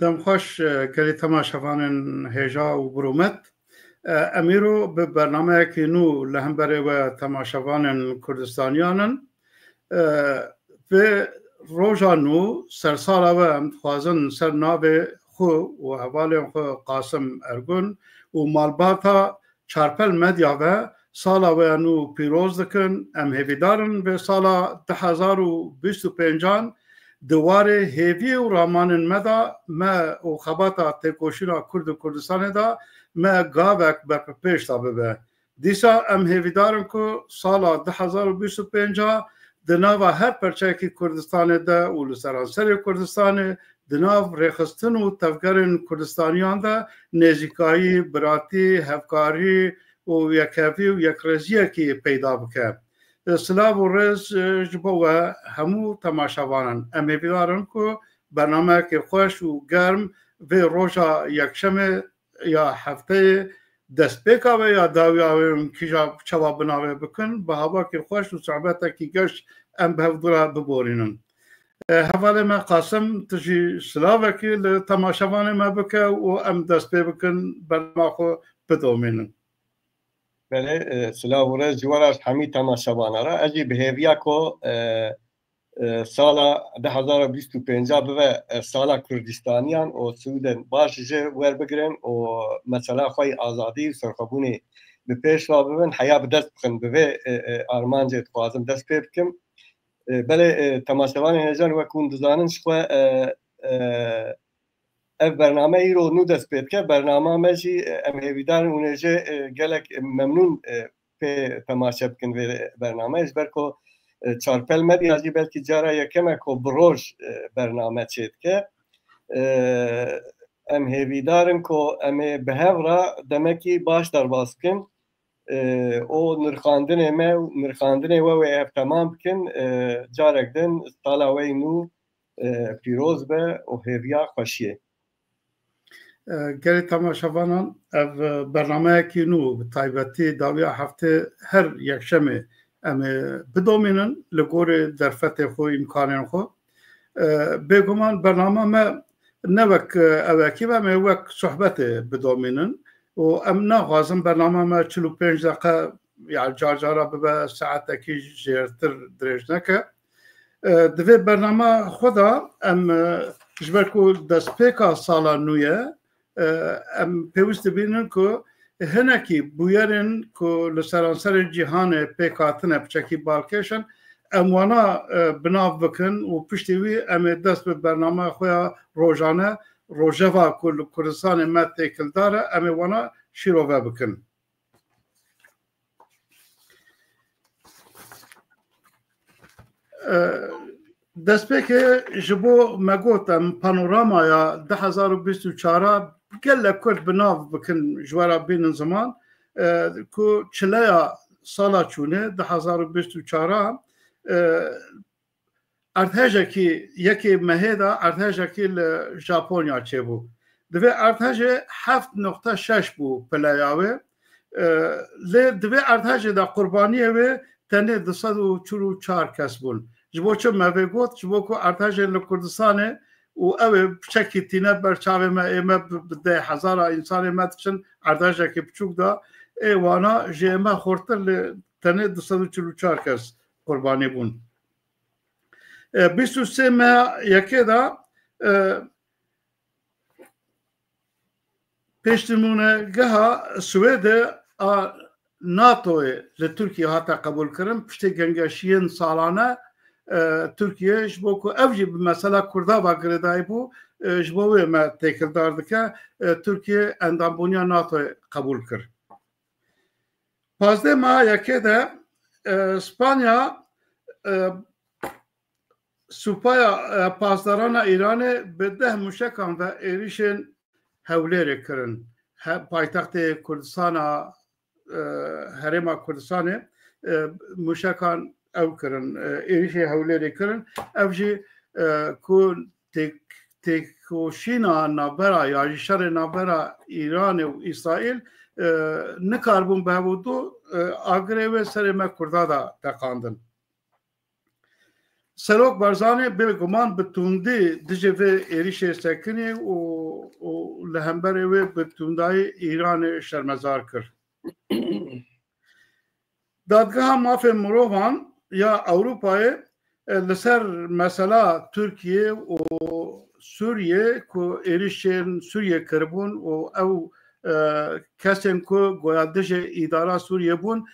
دم خوش کلی تماشاوان هجا و برومت امیرو به برنامه که نو لهمبره و تماشاوان کردستانیانن و روزا نو سرسالا و امتخوازن سر ناب خو و حوال خو قاسم ارگون و مالباتا چارپل مدیا و سالا و نو پیروز دکن ام هیویدارن و سالا 2025 دواره هیوی و رامان مدا ما و خباتا تکوشینا کرد و کردستان دا ما گاوک بر پیش تا ببه دیسا ام هیویدارن که سالا 2025 دناوا هر پرچه که کردستان دا و لسرانسر کردستان دناو ریخستن و تفگرن کردستانیان دا نزیکایی براتی هفکاری و یکوی و یکرزیه که پیدا بکه سلام و رز جبو همو تماشاوانن امی بیدارن که برنامه که خوش و گرم و روژا یکشمه یا هفته دست بکاوه یا داویاوه کجا چوا بناوه بکن به هوا که خوش و صحبته که گشت ام به هفدورا ببورینن حواله ما قاسم تجی سلاوه که لتماشاوانه ما بکه و ام دست بکن برنامه خو بدومینن بله سلام و رز جوارش همین تماشاوانه را اجی به هیویا کو سالا 2025 به سالا کردستانیان و سودن باش جه ور بگرن و مثلا خوی آزادی سرخبونی به پیش را ببین حیا به دست بخن به آرمان جه خوازم دست پی بکم بله تماشاوانه هجان و کون دزانن شخوا اف برنامه ای رو نو دست پید که برنامه مجی ام هیویدان اونجا گلک ممنون به تماشا بکن به برنامه از برکو چارپل مدی ازی بلکی جارا یکم کو بروج برنامه چید که ام هیویدارن کو ام بهورا دمکی باش در باز کن او نرخاندن ما نرخاندن و اف تمام بکن جارک دن سالا وی نو پیروز به او هیویا خوشیه گری تماشاوانان او برنامه که نو به تایبتی داویا هفته هر یک شمه ام بدومینن لگور درفت خو امکانن خو بگمان برنامه ما نوک اوکی و ما وک صحبت بدومینن و ام نغازم برنامه ما 45 دقیقه يعني جارجارا ببا ساعت کی جرتر درج نکه دوی برنامه خدا ام جبرکو دسپیکا سالا نویه ام پیوست بینن که هنکی بویرن که لسرانسر جهان پیکاتنه بچکی بالکشن ام وانا بناو بکن و پشتیوی ام دست به برنامه خویا روزانه روژوا کل کردستان ما تیکل داره ام وانا شیروه بکن دست به که جبو مگوتم پانوراما یا 2024 گله کرد بناو بکن جوارا بین زمان که چلیا سالا چونه 2024 ارتهجه که یکی مهدا ارتهجه که ژاپنیا چه بو دوی ارتهجه 7.6 بو پلیاوه دوی ارتهجه دا قربانیه و تنه 244 کس بون جبو چه موی گوت جبو که ارتهجه لکردستانه و او چکی تینه برچاوه ما ایمه ده هزار انسان ایمه تشن ارتهجه که بچوک دا ایوانا جیمه خورتر تنه 244 کس قربانی بون 23 ماه یکی دا پیشتمونه گها سوید ناتوی لترکیه هاتا قبول کرن پشتی گنگشین سالانه ترکیه جبو که اوجی بمثلا کرده با گردای بو جبوی ما تیکل دارده که ترکیه اندامبونیا ناتوی قبول کرد 15 ماه یکی دا اسپانیا سوپایا پاسداران ایران به 10 مشکان و ایریشن هولیری کرن پایتخت کردستان هرما کردستان مشکان او کرن ایریش هولیری کرن اوجی که تکوشینا نابرا یا شر نابرا ایران و اسرائیل نکاربون به بودو آگره و سر ما کرده دا تقاندن سروک برزانه بگمان بتوندی دجوه ایریش سکنی و لهمبره و بتوندای ایران شرمزار کرد. دادگاه مافی مروان یا اروپای لسر مثلا ترکیه و سوریه که ایریشن سوریه کربون و او کسیم که گویادش اداره سوریه بون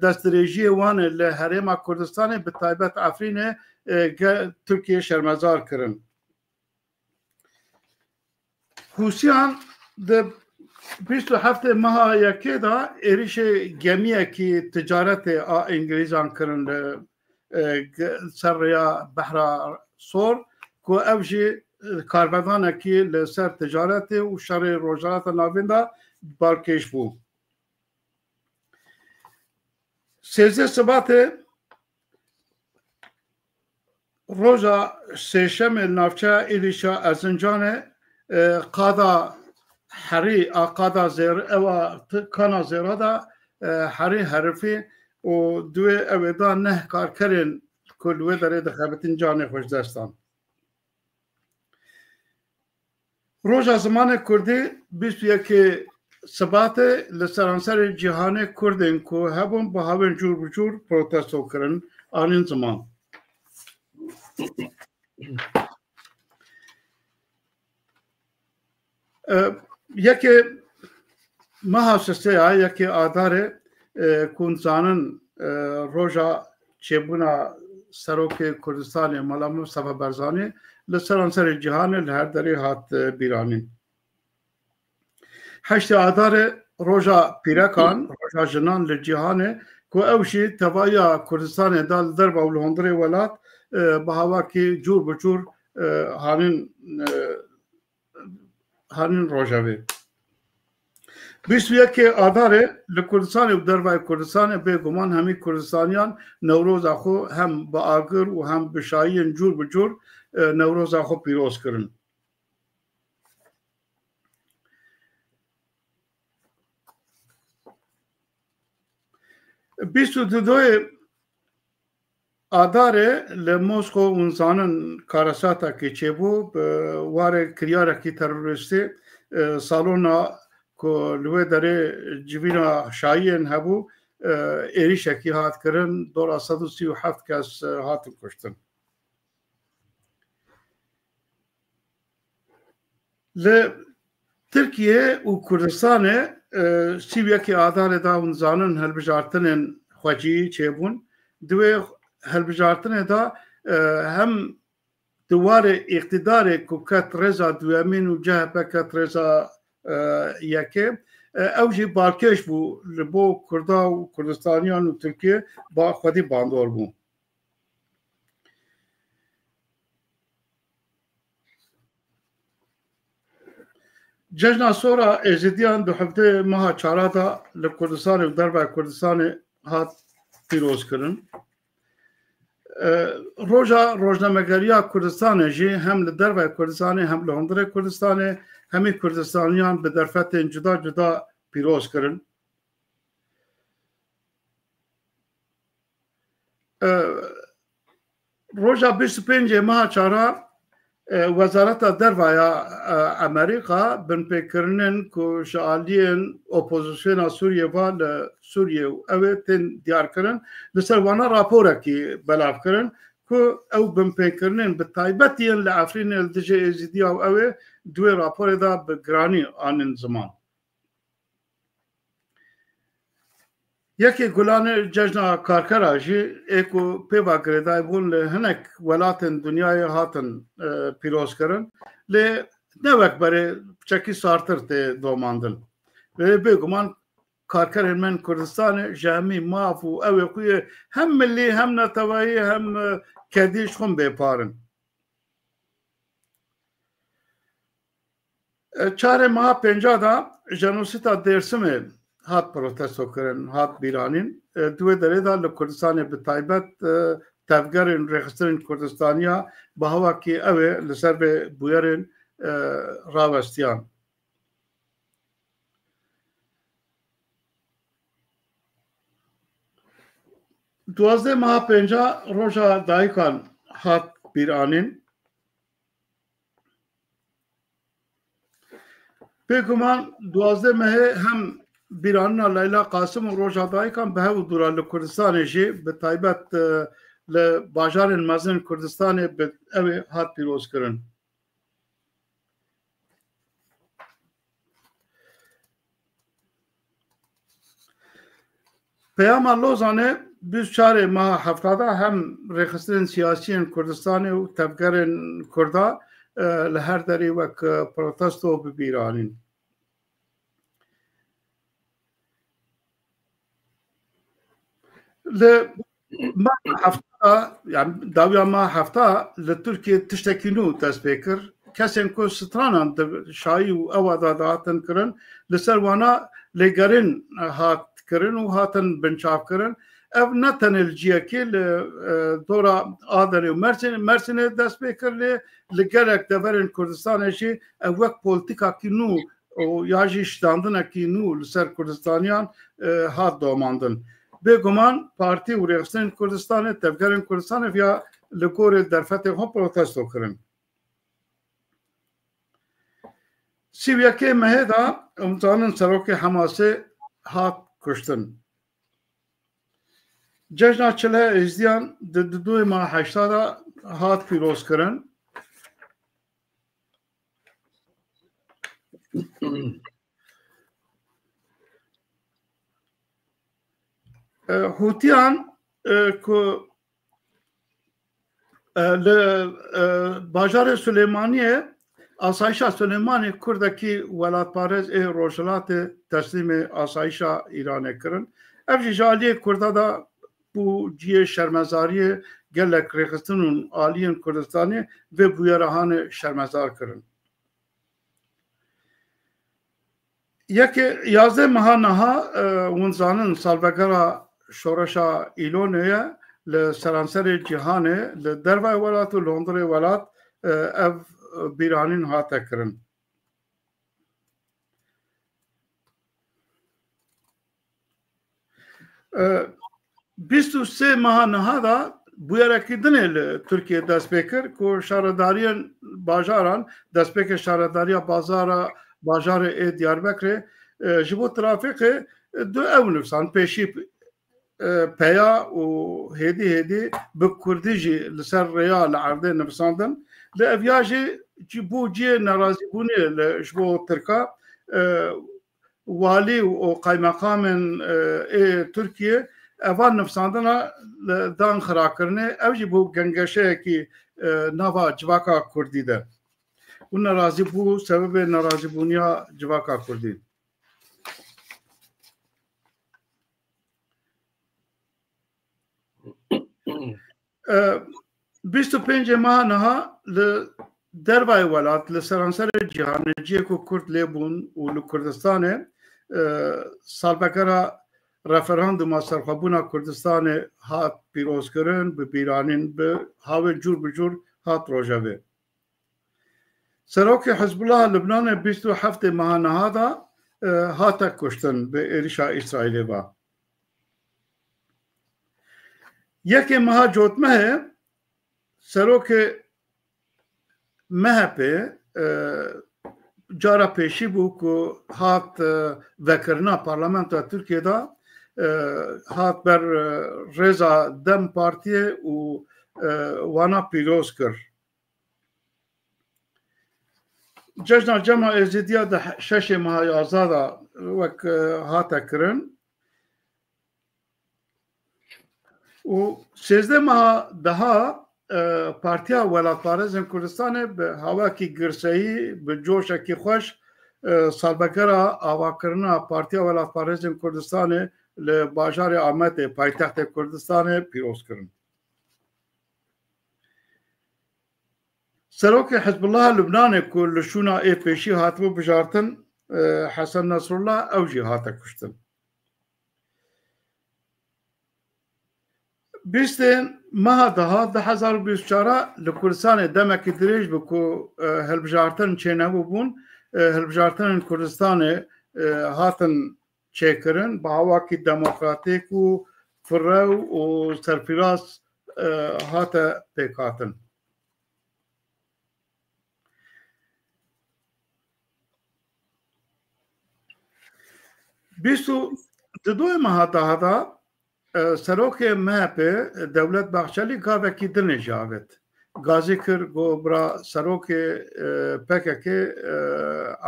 دستریجی وان لحرم کردستان به تایبت افرین ترکیه شرمزار کرن. حوثیان ده 27 ماه یکی دا ایریش گمیه که تجارت انگلیزان کرن سر یا بحر سور که اوجی کاربردانه که لسر تجارت و شر روجرات ناوینده بارکش بود. 13 سبات روزا سیشم نافچه ایلیشا ازنجان قادا حری قادا زیر او کانا زیرا دا حری حرفی و دوی اویدا نه کار کرن کلوه داره دخابتین جان خوش دستان. روزا زمان کردی 21 سبات لسرانسر جهان کردین که هبون با هاون جور بجور پروتستو کرن آنین زمان. یکی محاسسه ها یکی آداره کنزانن روژا چبونا سروک کردستان مالا مصطفى برزانی لسرانسر جهان لهر داری هات بیرانین. 8 آدار روژا پیرکان روژا جنان لجهانه که اوشی توایا کردستان دال درب و لهندره ولات به هوا که جور بجور هانین روژاوی. 21 آداره لکردستان و دربای کردستان به گمان همی کردستانیان نوروز آخو هم با آگر و هم بشاین جور بجور نوروز آخو پیروز کرن. بیست و دوی آداره لموسکو اونزانن کارساتا که چه بو واره کریاره که تروریستی سالونا که لوه داره جوینا شایین هبو ایریشه که هات کرن دور 137 کس هات کشتن. ترکیه و کردستان سیویا که آداره دا اونزانن هلبجارتنن خواجی چه بون دوی هلبجارتنه دا هم دوار اقتدار کوکت رضا دوامین و جهبه کت رضا یکه اوجی بارکش بو لبو کردا و کردستانیان و ترکیه با خودی باندور بو. جشن سورا ازیدیان دو هفته ماه چارادا لکردستان و دربای کردستان هات پیروز کرن. روزنامه‌نگاری کردستان جی هم لدربای کردستان هم لهندره کردستان همی کردستانیان به درفت جدا جدا پیروز کرن. روزا 25 ماه چارا وزارت دربای امریکا بن پیکرنن که شعالیان اپوزیسیون سوریه و سوریه و اوتن دیار کرن لسر وانا راپوره که بلاف کرن که او بن پیکرنن به تایبتیان لعفرین الدجه ازیدی او اوه دوی راپور دا بگرانی آنین زمان. یکی گلان جشن کارکر جی ایکو پیوا گریدای بون لهنک ولاتن دنیای هاتن پیروز کرن لی نوک بره چکی سارتر تی دوماندن لی بگمان کارکر من کردستان جامی مافو اوی کوی هم ملی هم نتوایی هم کدیش خون بیپارن. 4 ماه 50 دا جنوسیتا درسمه هات پروتستو کرن هات بیرانین دوی داره دا لکردستان به تایبت تفگرین رخسترین کردستانیا با هوا که اوه لسر به بویرین راوستیان. دوازده ماه 50 روژا دایکان هات بیرانین بگمان 12 مه هم بیراننا لیلا قاسم و روژادایی کن به هاو دورا لکردستان جی به تایبت لباجار مزن کردستان به اوی هات پیروز کرن پیام لوزانه 24 ماه هفتاده هم رخصتن سیاسیین کردستان و تفکرن کردا لهر داری وک پروتستو ببیرانین ما هفته يعني داویا ما هفته لترکیه تشتکینو دست بکر کسین کو سترانان شایی و اوادا داتن کرن لسر وانا لگرین هات کرن و هاتن بنچاف کرن اف نتن الجیکی دورا آدری و مرسین دست بکر لگرک دورن کردستان شی وک پولیتیکا کینو و یاجی شتاندن کینو لسر کردستانیان هات دوماندن بگمان پارتی و ریاستن کردستان تفکرن کردستان یا لکور درفت هم پروتستو کرن سیویاکی مهدا امتحان سروک حماسه هات کشتن جشن چله ازدیان دوی ماه 80 هات پیروز کرن هوتیان که باجار سلیمانیه آسایشا سلیمانی کردکی ولایت پارز روشلات تسلیم آسایشا ایرانه کرن افجی جالیه کرده دا بو جیه شرمزاری گلک ریخستنون آلیین کردستانی و بویرهان شرمزار کرن یکی 11 ماه نها ونزانن سالبگرا شورشا ایلونیه لسرانسر جهانه لدروای ولات و لندر ولات اف بیرانین هاته کرن بیست و سه ماه نهادا بویرکی دنه ترکیه دست بکر که شهرداریان باجاران دست بکر شهرداریا باجار دیاربکر جبو ترافیق دو او نفسان پیشی پیا و هدی به کردی جی لسر ریال عرضه نفساندن لأفیاجی جبو جی نرازی بونی لشبو ترکا والی و قایمقام ترکیه اوان نفساندنا دان خراکرنه او جبو گنگشه کی نوا جواکا کردی ده و نرازی بو سبب نرازی بونیا جواکا کردی 25 ماه نها لدربای ولات لسرانسر جهانجی کو کرد لیبون و لکردستان سالبکرا رفراندوم سرخوابونا کردستان هات پیروز کرن به بیرانین به هاو جور بجور هات روجاوه سروک حزب الله لبنان 27 ماه نهادا هات کشتن به ایریشا اسرائیلی با یکی ماه جوتمه سروک مهپه جارا پیشی بو که هات وکرنا پارلمانت ترکیه دا هات بر رضا دم پارتیه و وانا پیروز کر جشن جمع ازیدیا ده 6 ماه 11 وک هات کرن و 13 ماه daha Partiya Welatparêzên Kurdistanê bi hawekî girseyî bi coşekî xweş salbekera avakirina Partiya Welatparêzên Kurdistanê li bajarê Amedê paytextê Kurdistanê pîroz kirin. Serokê Hizbullah Lubnanê ku li şûna ê pêşî hatibû bijartin Hesen Nesrullah ew jî hate kuştin. Bîstên meha daha 2024 li Kurdistanê demekî dirêj bû ku hilbijartin çênebû bûn hilbijartinên Kurdistanê hatin çêkirin bi hawakî demokratîk û firrew û serfiraz هاته پیکاتن. بیستو دوی ماهاتا هاتا سروک مهپ دولت بخشلی گاوه کی دل نجاوت گازی کر گو برا سروک پکک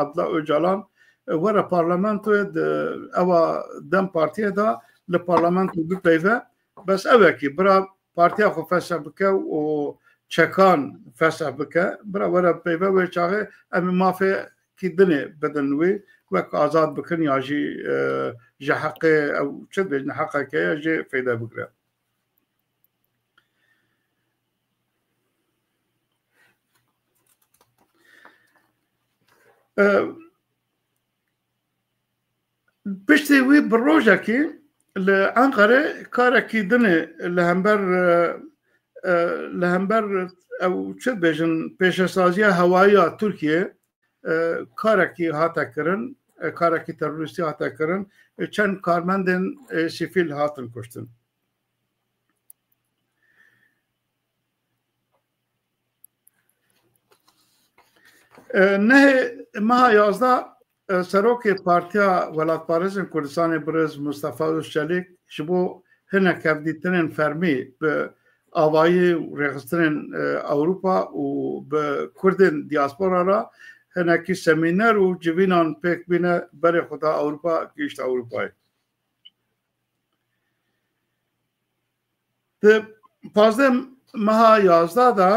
عبدالله اوجالان ورا پارلمانتو اوا دم پارتیه دا لپارلمانتو بپیوه بس اوه کی برا پارتیا خو فسح بکه و چکان فسح بکه برا ورا پیوه و چاقه امی مافه کی دنه بدنوی وك آزاد بكن ياجي جحق أو شد بين حقه كي يجي فايدة بكرة. بشتي وي بروجا كي لأنقرة كارا كي دني لهمبر أو شد بيجن بيشسازية هواية تركيا كارا كي هاتا كرن کارا کی تروریستی هاتا کرن چند کارمندن سیفیل هاتن کشتن. نه ماه 11 سروک پارتیا ولایت پارێزên Kurdistanê Birêz Mustafa Özçelik ji bo hinek hevdîtinên fermî bi avayî û rêxistinên Ewropa û bi Kurdên diaspora ra هناكي سمينار وجبينان بيك بينا بري خدا أوروبا كيشت أوروباي. پازدم مها 11 دا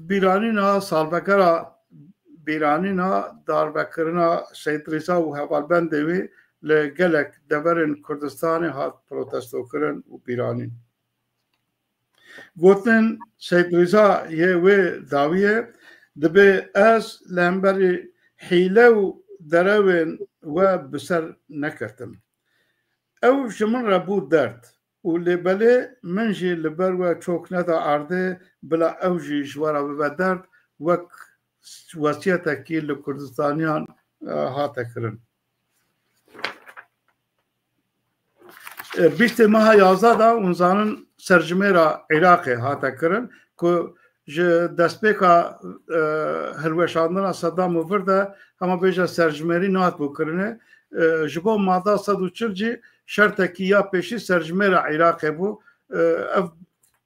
بیرانینا سالبکرا بیرانینا داربکرنا سید رضا و هوالبند دوی لگلک دورن کردستان هات پروتستو کرن و بیرانین. گوتن سید رضا یه وی داویه دبي از لامبري حيلو دروين وبسر نكرتم او جمن ربو درد واللي بلي منجي لبروا تشوك ندا عرضي بلا اوجي جوارا ببدرد وك وسيطة كي لكردستانيان هاتكرن بيشتي ماها يازادا ونزانن سرجميرا عراقي هاتكرن كو ji destpêka hilweşandina Sedam û vir de hema bêje serjmerî nehat bûkirine ji bo mada 140 cî şertekî ya pêşî serjmêra Iraqê bû ev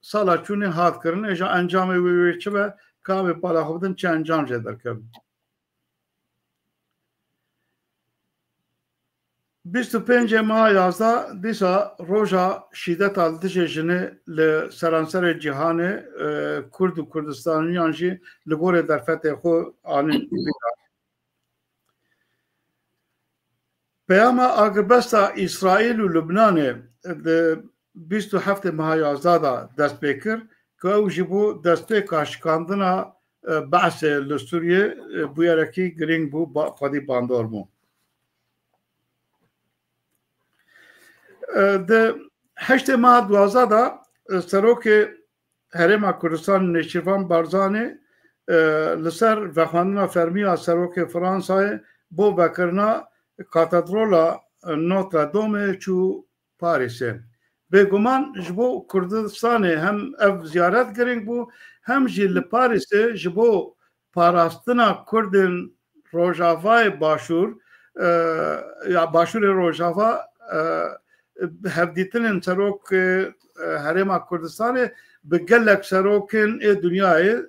sala çûnê hat kirine ji encamê wê çi be kamê palaxwedin çi encam jê derkevin. 25 ماه 11 دیسا روژا شیدت آلتش جنه لسرانسر جهان کرد و کردستانیان جی لگور در فتح خو آنین بیدار. پیام آگربستا اسرائیل و لبنان 27 ماه 11 دست بکر که او جبو دست کاشکاندنا بحث لسوریه بویرکی گرینگ بو خودی باندار مو. ده 8 ماه 12 دا سروک هرما کردستان نشیفان بارزانی لسر وخواندنا فرمیا سروک فرانسای بو بکرنا کاتدرولا نوتردام چو پاریسه بگمان جبو کردستان هم اف زیارت گرینگ بو هم جی لپاریسه جبو پاراستنا کردن روجاوای باشور یا باشور روجاوا هفدیتن سروک هرما کردستان بگلک سروکن دنیای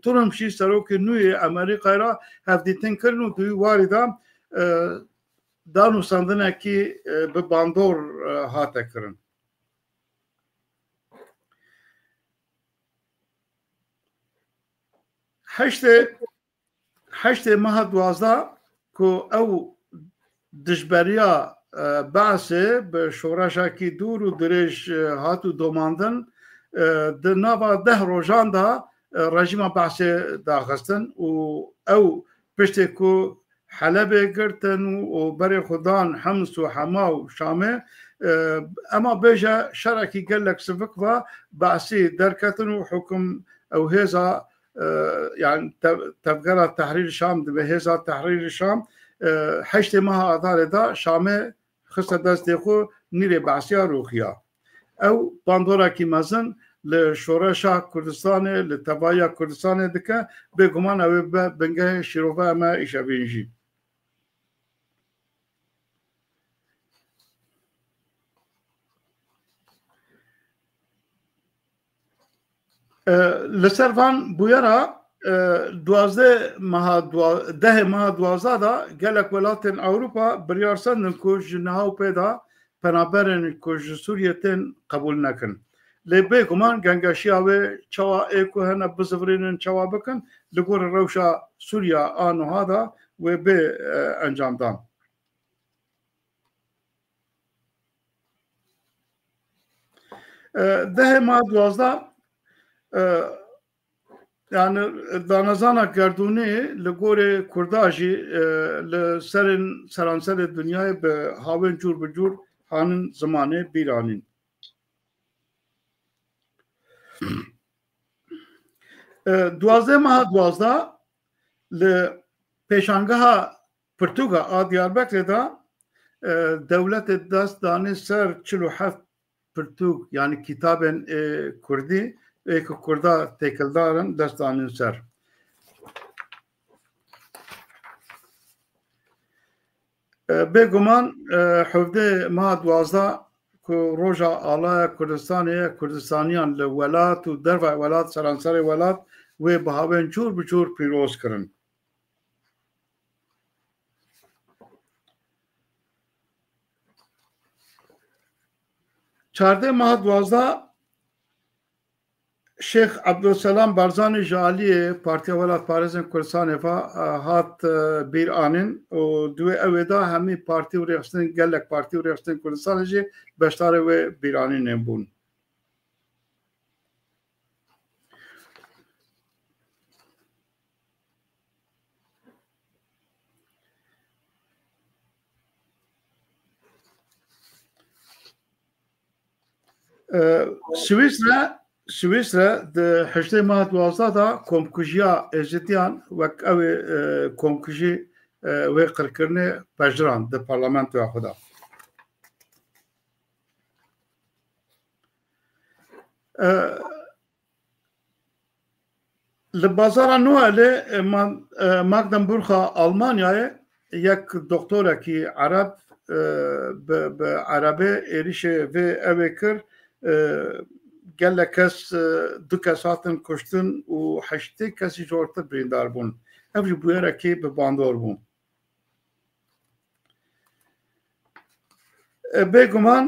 ترمشی سروک نوی امریکا را هفدیتن کردن و دوی واردام دانو سندنه کی به باندور هاته کردن. هشت ماه 12 که او دجبریا بعثه به شورشا کی دور و درش هاتو دوماندن د نوا 10 روزان دا رژیم بعثه داخستن و او پشت کو حلب گرتن و بر خدان حمص و حما و شامه اما بيجا شركي قال لك سفكوا بعثي دركتن وحكم او هذا يعني تفقرة تحرير الشام بهذا تحرير الشام حشت مها أدار دا شامه خصة دست خو نيري بعثيا روخيا او باندورا كي مازن لشورشا کردستان لتبایا کردستان دکه بگمان او بنگه شیروفه اما ایشه بینجی لسروان بویرا ده ماه 12 دا گلک ولاتن اوروپا بریارسندن که جنهاو پیدا پنابرن که سوریه تن قبول نکن لبه گمان گنگاشی آوه چوا ایکو هنه بزفرینن چوا بکن لگور روشا سوریا آنو ها دا و به انجام دان ده ماه 12 yani danazana gerduni li gorê Kurda jî li serên seranserê dunyayê bi havên cûr bi cûr hanin zimanê bîranîn. Duwazdeh meha 12 li pêşangeha Pirtûka a Diyarbekirê da dewletê dest danî ser 47 pirtûk yani kitabên Kurdî êku Kurda têkildarin dest danîn ser. Bêguman hevdê meha 12 ku roja alaya Kurdistanê Kurdistaniyan li welat û derve welat seranserê welat wê bi havên çûr bi çûr pîroz kirin. Çardê meha 12 Şeyh Abdülselam Barzanî ji aliyê Partiya Welat Parêzên Kurdistanê hat bîr anîn û duwê ew da hemî partî û rêxistin gelek partî û rêxistin Kurdistanê jî beşdarê wê bîranînê bûn. Swîsre di heştê meha 12 da komkujiya êjitiyan wek ew ê komkujî wê qirkirinê pejdiran di parlamentoya xwe da. Li bazara Noelê Magdeburga Almanyayê yek doktorekî Ereb bi Erebê êrişê vê evê kir gelek kes du kes hatin kuştin û heştê kesî ji ortir birîndar bûn. Ev ji bûyerekê bi bandor bûn. Bêguman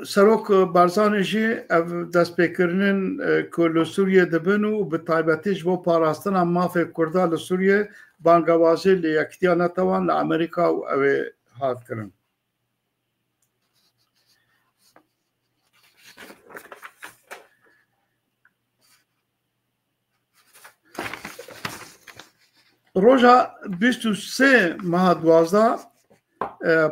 Serok Barzanî jî ev destpêkirinên ku li Sûriyê dibin û bi taybetî ji bo parastina mafê Kurda li Sûriyê bangewazî li Yekîtiya Netawan li Amerîka û ew ê hat kirin. Roja 23 meha 12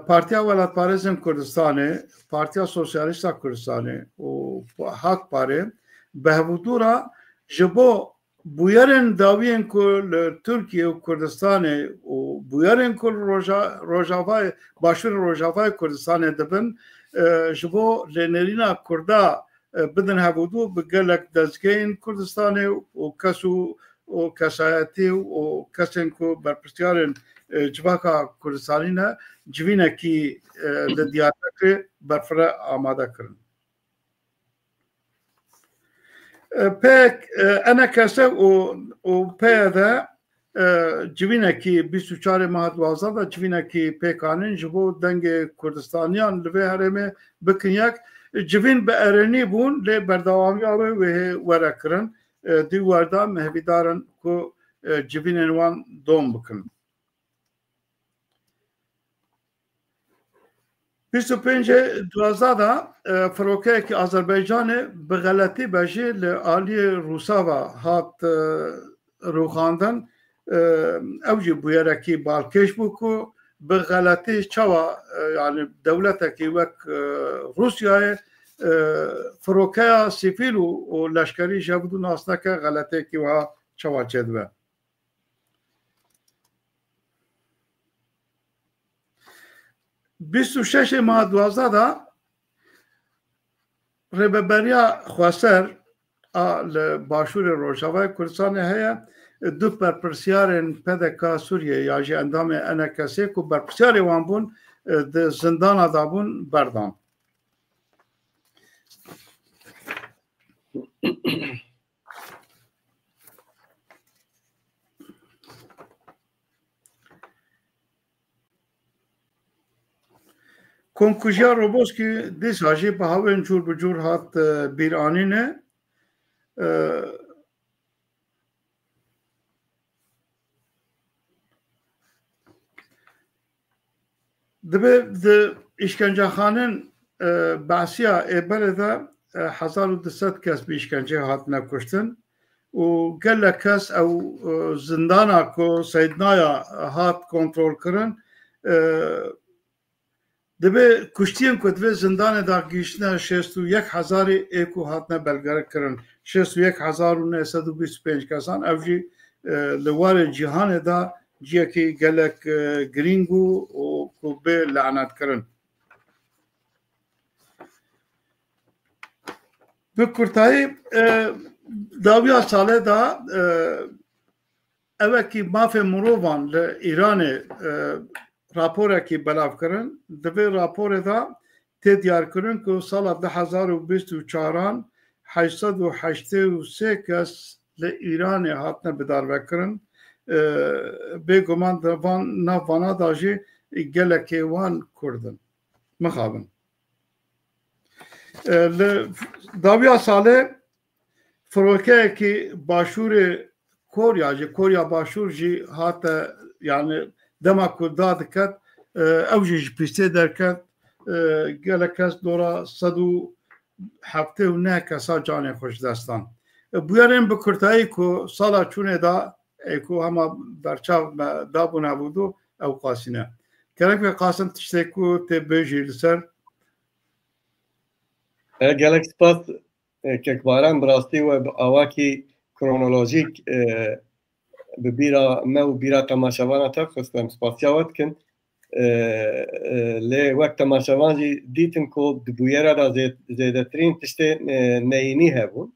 Partiya Welatparêzên Kurdistanê, Partiya Sosyalîst a Kurdistanê û Hak Parê behevdûra ji bo bûyerên dawiyên ku li Tirkiye û Kurdistanê û bûyerên ku Rojavayê Başûrê Rojavayê Kurdistanê dibin ji bo lênerîna Kurda bidin hevdû bi gelek dezgehên Kurdistanê û kes û kesayetî û kesên ku berpirsiyarên civaka Kurdistanî ne civînekî li Diyarbekirê berfire amade kirin. Pêk ene kese û pêya de civînekî 24 meha 12 da civînekî pêkanîn ji bo dengê Kurdistaniyan li vê herêmê bikin yek civîn bi erenî bûn lê berdewamiya wê were kirin dî werda mehvîdarin ku civînên wan dom bikin. 25 da firokeyekî Azerbaycanê bi xeletî bejî li aliyê Rûsava hat rûxandin ew jî bûyerekî balkêş bû ku bi xeletî çawa yani dewletekî wek Rûsyayê firokeya sîfîl û leşkerî ji hevdû nas neke xeletêkî wiha çawa çêdibe. Bîst û şeşê meha 12 da رببریا خواسر لباشور روجاوای کردستان هیا دو پرپرسیارن پدکا سوریه یا جی اندام انا کسی کو پرپرسیاری وان بون زندان دابون بردان کنکوژیا روبوسکی دیس هاجی به هاون جور بجور هات بیرانینه دبی د işkence xanın بحثیا ایبره دا 1200 کس به işkence hatine kuştun و گله کس او زندانا کو سیدنایا هات کنترل کرن دبی کشتین کد و زندان دا گیشنه 61,000 ایکو هاتنه بلگر کرن 61,925 کسان اوجی لوار جهان دا جیه که گلک گرینگو و کوبه لعنت کرن به کرتایی داویا ساله دا اوه که مافه مروان ایران راپوره که بلاف کرن دوی راپوره دا تی دیار کرن که سال 2024 883 کس لإیران هاتنه بدار وکرن بگمان دوان نوانا داجی گلکی وان کردن مخابن داویا ساله فروکه که باشور کوریا باشور جی هات یعنی دما کداد کد اوجی پیسته در کد گلکس دورا 179 کسا جان خوش دستان بیاریم به کرتایی که سالا چونه دا ایکو همه برچاو دابو نبودو او قاسینه کرک به قاسم تشتکو تی بیجی لسر گلک سپاس ککباران براستی و آواکی کرونولوژیک ببیرا ما و بیرا تماشاوانا تا خستم سپاسیاوت کن لی وقت تماشاوان جی دیتن کو دبویرا دا زیده ترین تشتی نینی هبون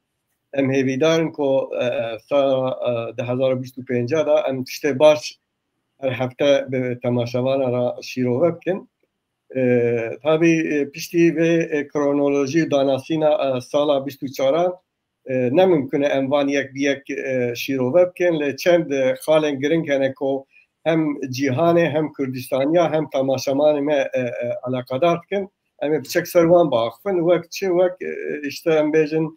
ام هیویدارن کو سال 2025 دا ام تشتی باش هر هفته به تماشاوانا را شیرو بکن تابی پشتی و کرونولوژی داناسینا سال 24 نممکنه اموان یک بیک شیرو بکن لی چند خالن گرنگ هنه کو هم جیهانه هم کردستانیا هم تماشامان ما علاقادار کن اما بچک سروان باخفن وقت چه وقت اشته ام بیجن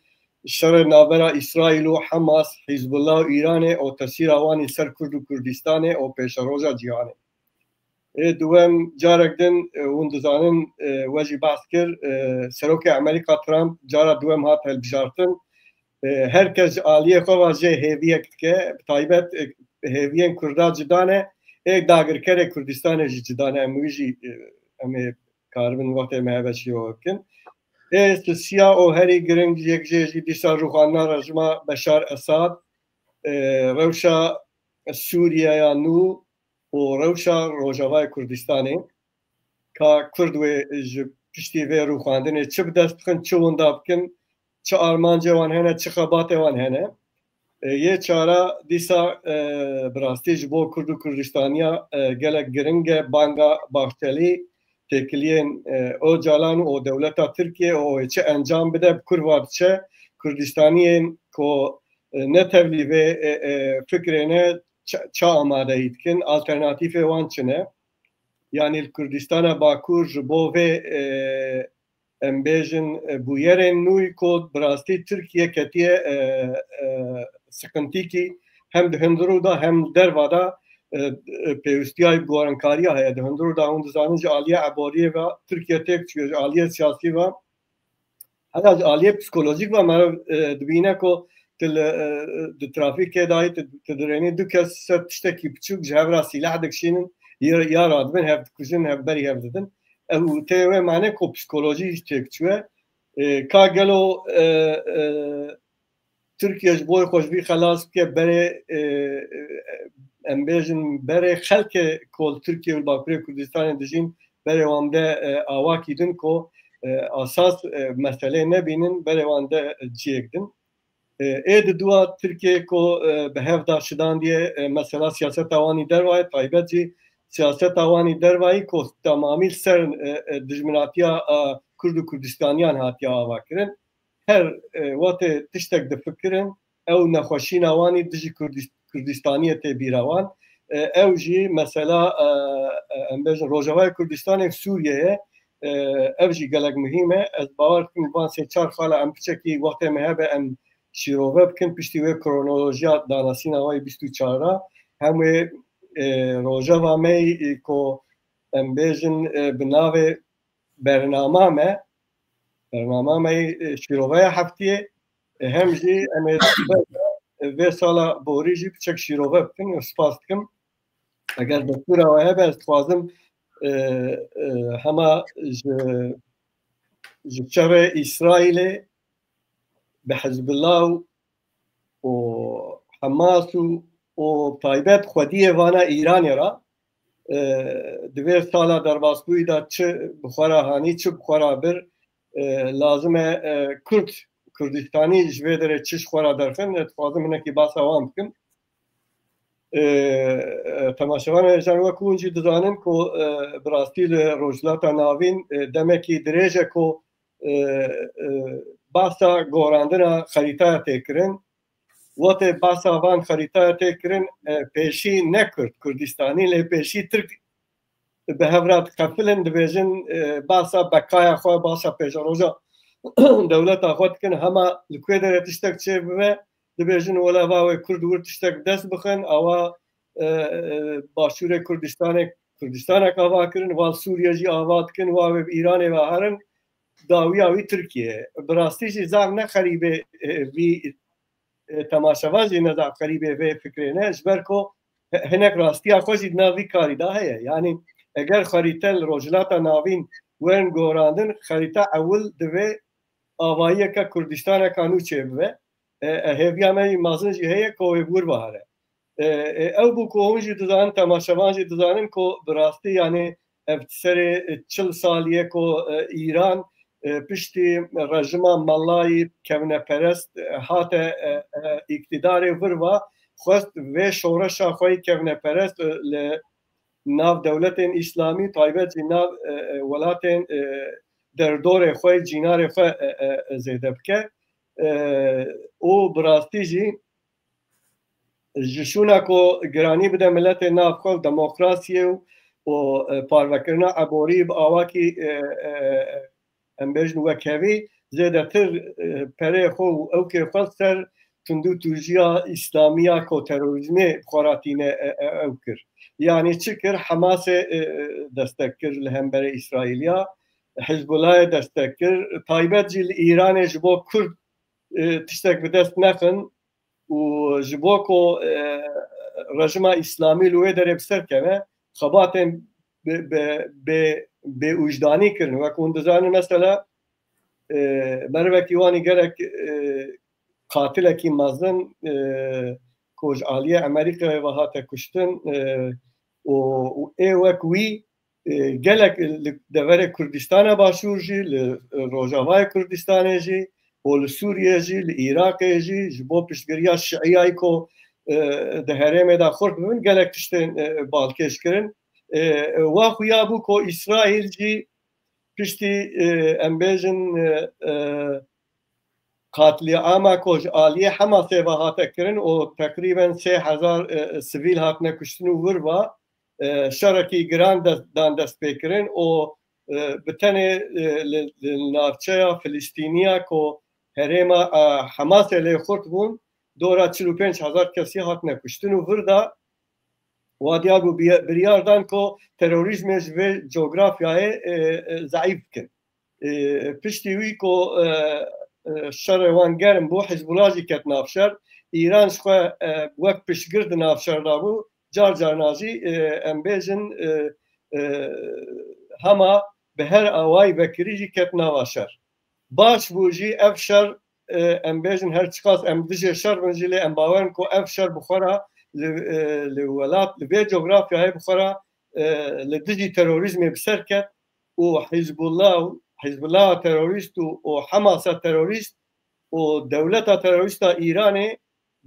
شر نابرا اسرائیل و حماس حزب الله و ایران او تسیر آوانی سر کرد و کردستان او پیش روزا جیهانه دوام جارک دن وندزانن وجی بحث کر سروک امریکا ترامپ جارا دوام هات هل بجارتن herkes aliye kovaje heviyek ke taybet heviyen kurda cidane ek dagirkere Kurdistan cidane emiji ame karbon vakte mehveşi okin siyah o heri giring yekje disa ruhanlar rejma Beşar Esad rewşa Suriye ya nu o rewşa Rojava Kurdistanê ka Kurd ve piştî ve ruhandine çi dest bixin çi wenda bikin çi armanca wan hene çi xebatê wan hene yê çara dîsa bi rastî ji bo Kurd û Kurdistaniya gelek giring e banga Baxçelî têkiliyên o calan û o dewleta Tirkiye o çi encam bide bi Kurd biçe Kurdistaniyên ku netevlî vê fikrê çi amadeyî dikin alternatîfê wan çi ne yani Kurdistana Bakur ji bo vê em bêjin bûyerên nû ku bi rastî Tirkiye ketiye sıkıntîkî hem di hundirû da hem derva da pêwistiya gorankariya heye di hundirû da hûn dizanin ji aliyê eboriyê ve Tirkiye têk çûye ji aliyê siyasî ve heta ji aliyê psikolojîk ve meriv dibîne ku di trafîkê dayê tu dirênî du kes ser tiştekî biçûk ji hev re sîleh dikişînin ya radibin hev dikujin hev berî hev didin ew tê wê mane ku psikolojî jî têk çûye ka gelo Türkiye ji bo xweşbî xelas bike berê em bêjin berê xelkê ku Tirkiye û Bakurê Kurdistanê dijîn berê wan de awakî din ku اساس مسئله نبینن بروانده جیگدن اید دوا ترکیه کو به هفته شدن دیه مثلا سیاست توانی دروای تایبت جی سیاست توانی دروای کو تمامی سر دجمناتیا کرد و کردستانیان هاتیا آوا کرن هر وقت تشتک دفکرن او نخوشی نوانی دجی کردستانیه تی بیروان او جی مثلا امبیجن روجاوای کردستان سوریه او جی گلگ مهمه از باور کنم وان سه چار خاله ام بچکی وقت مهبه ام شیروه بکن پشتی و کرونولوژیا دانسین آوای 24 همه روجاوا می کو امبیجن بناوه برنامه شیروه هفتیه هم جی ام و سالا بوری جی بچک شیروه بکن و سپاس کم اگر دکتور آوه به استخوازم همه جبچه اسرائیل به حزب الله و حماس و طایبت خودی وانا ایرانی را دوی سالا در باسکوی دا چه بخورا هانی چه بخورا بر لازمه کردستانی جوه داره چش خورا درخن اتفاظم اینه که باسا وام بکن تماشاوان جان وکو اونجی دزانم که براستی لروجلاتا ناوین دمکی دریجه که باسا گوراندنا خریطه تکرن وقت باسا وان خریطه تکرن پیشی نکرد کردستانی لی پیشی ترک به هفرات قفلن دبیجن باسا بکای خواه باسا پیشا روزا دولت آخوات کن همه لکوی داره تشتک چه بوه دبیجن ولا واوی کرد ور تشتک دست بخن اوا باشور کردستان آوا کرن وال سوریه جی آواد کن واوی ایران و هرن داوی ترکیه براستی جی زام نخریبه وی تماشاوان جی نزام خریبه وی فکره نه جبر کو هنک راستی آخوشی ناوی کاری دا ہے یعنی اگر خریطه روجلاتا ناوین وین گوراندن خریطه اول دوی آوایی که کردستان کانو چه بوه هیویا می مازن جی هیه که بور بهاره او بو که اونجی دزان تماشاوان جی دزانن که براستی یعنی افتسر 40 سالیه که ایران پشتی رژیم ملای کونه پرست هات اقتدار وروا خواست و شورش خواهی کونه پرست ناو دولت اسلامی طایبت ناو ولات در دور خواهی جینار خواهی زیده بکه او براستی جی جشونا کو گرانی بده ملت ناو خواهی دموکراسی و پاروکرنا عبوری با آوا کی امبیجن وکوی زیده تر پره خو او که خواست سر تندو توجیا اسلامیا کو تروریزمی خوراتینه او کر یعنی چی کر حماس دستک کر لهمبر اسرائیلیا حزب الله دستک کر طایبت جیل ایران جبو کرد تشتک بدست نخن و جبو کو رژیم اسلامی لوی داره بسر کنه خباتن به وجدانی کرن و کندزان مثلا مروکی وانی گرک قاتل کی مزن کوج عالیه امریکا و هات کشتن و ای وکوی گلک دور کردستان باشور جی روجاوای کردستان جی و سوریه جی عراق جی جبو پشتگیریا شیعی کو ده هرم دا خورد ببین گلک تشتن بالکش کرن واخویا بو کو اسرائیل جی پشتی امبیجن قاتلی عامه کوج عالیه حماس و هات کرن و تقریبا 3000 سیویل هات نکشتن و وروا شرکی گران دان دست بکرن و بتنه نافچه فلسطینیا کو هرما حماس لی خورد بون دورا 45000 کسی هات نکشتن و وردا وادیار بو بریاردان کو تروریزمش و جغرافیای ضعیف کن پشتی وی کو شر وان گرم بو حزب الله جی کت نافشر ایران شخوا وقت پشگرد نافشر دابو جار جار نازی امبیجن هما به هر آوای بکری جی کت نافشر باش بوجی افشر امبیجن هر چقاس امبیجی شر بنجی لی امباورن کو افشر بخورا لولات لبی جغرافیای بخورا لدجی تروریزم بسر کت و حزب الله حزب الله تروریست و حماس تروریست و دولت تروریست ایران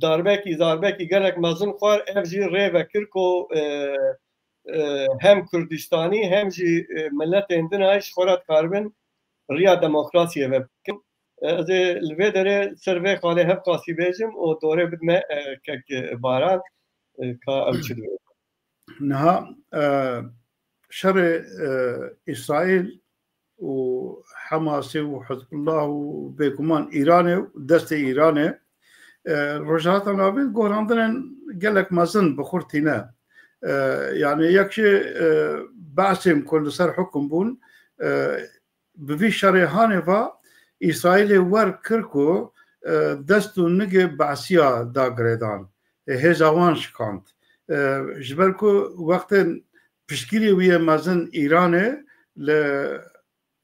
داربکی زاربکی گلک مزن خوار افجی ری و کرکو هم کردستانی هم جی ملت اندناش خورات کاربن ریا دموکراسیه و بکن از الوی داره سروی خاله هف قاسی بیجم و دوره بدمه که باران که او چه دوره نها شر إسرائيل وحماس وحزب الله وبيكمان إيراني دست إيراني رجعت نابين قراندن قال لك مازن بخورتنا يعني يكشي بعثم كل سر حكم بون بفي شريحانه فا إسرائيل ور كركو دستو نجي بعثيا دا قريدان هزاوان شكانت جبركو وقت پشتگیری وی مازن ایرانه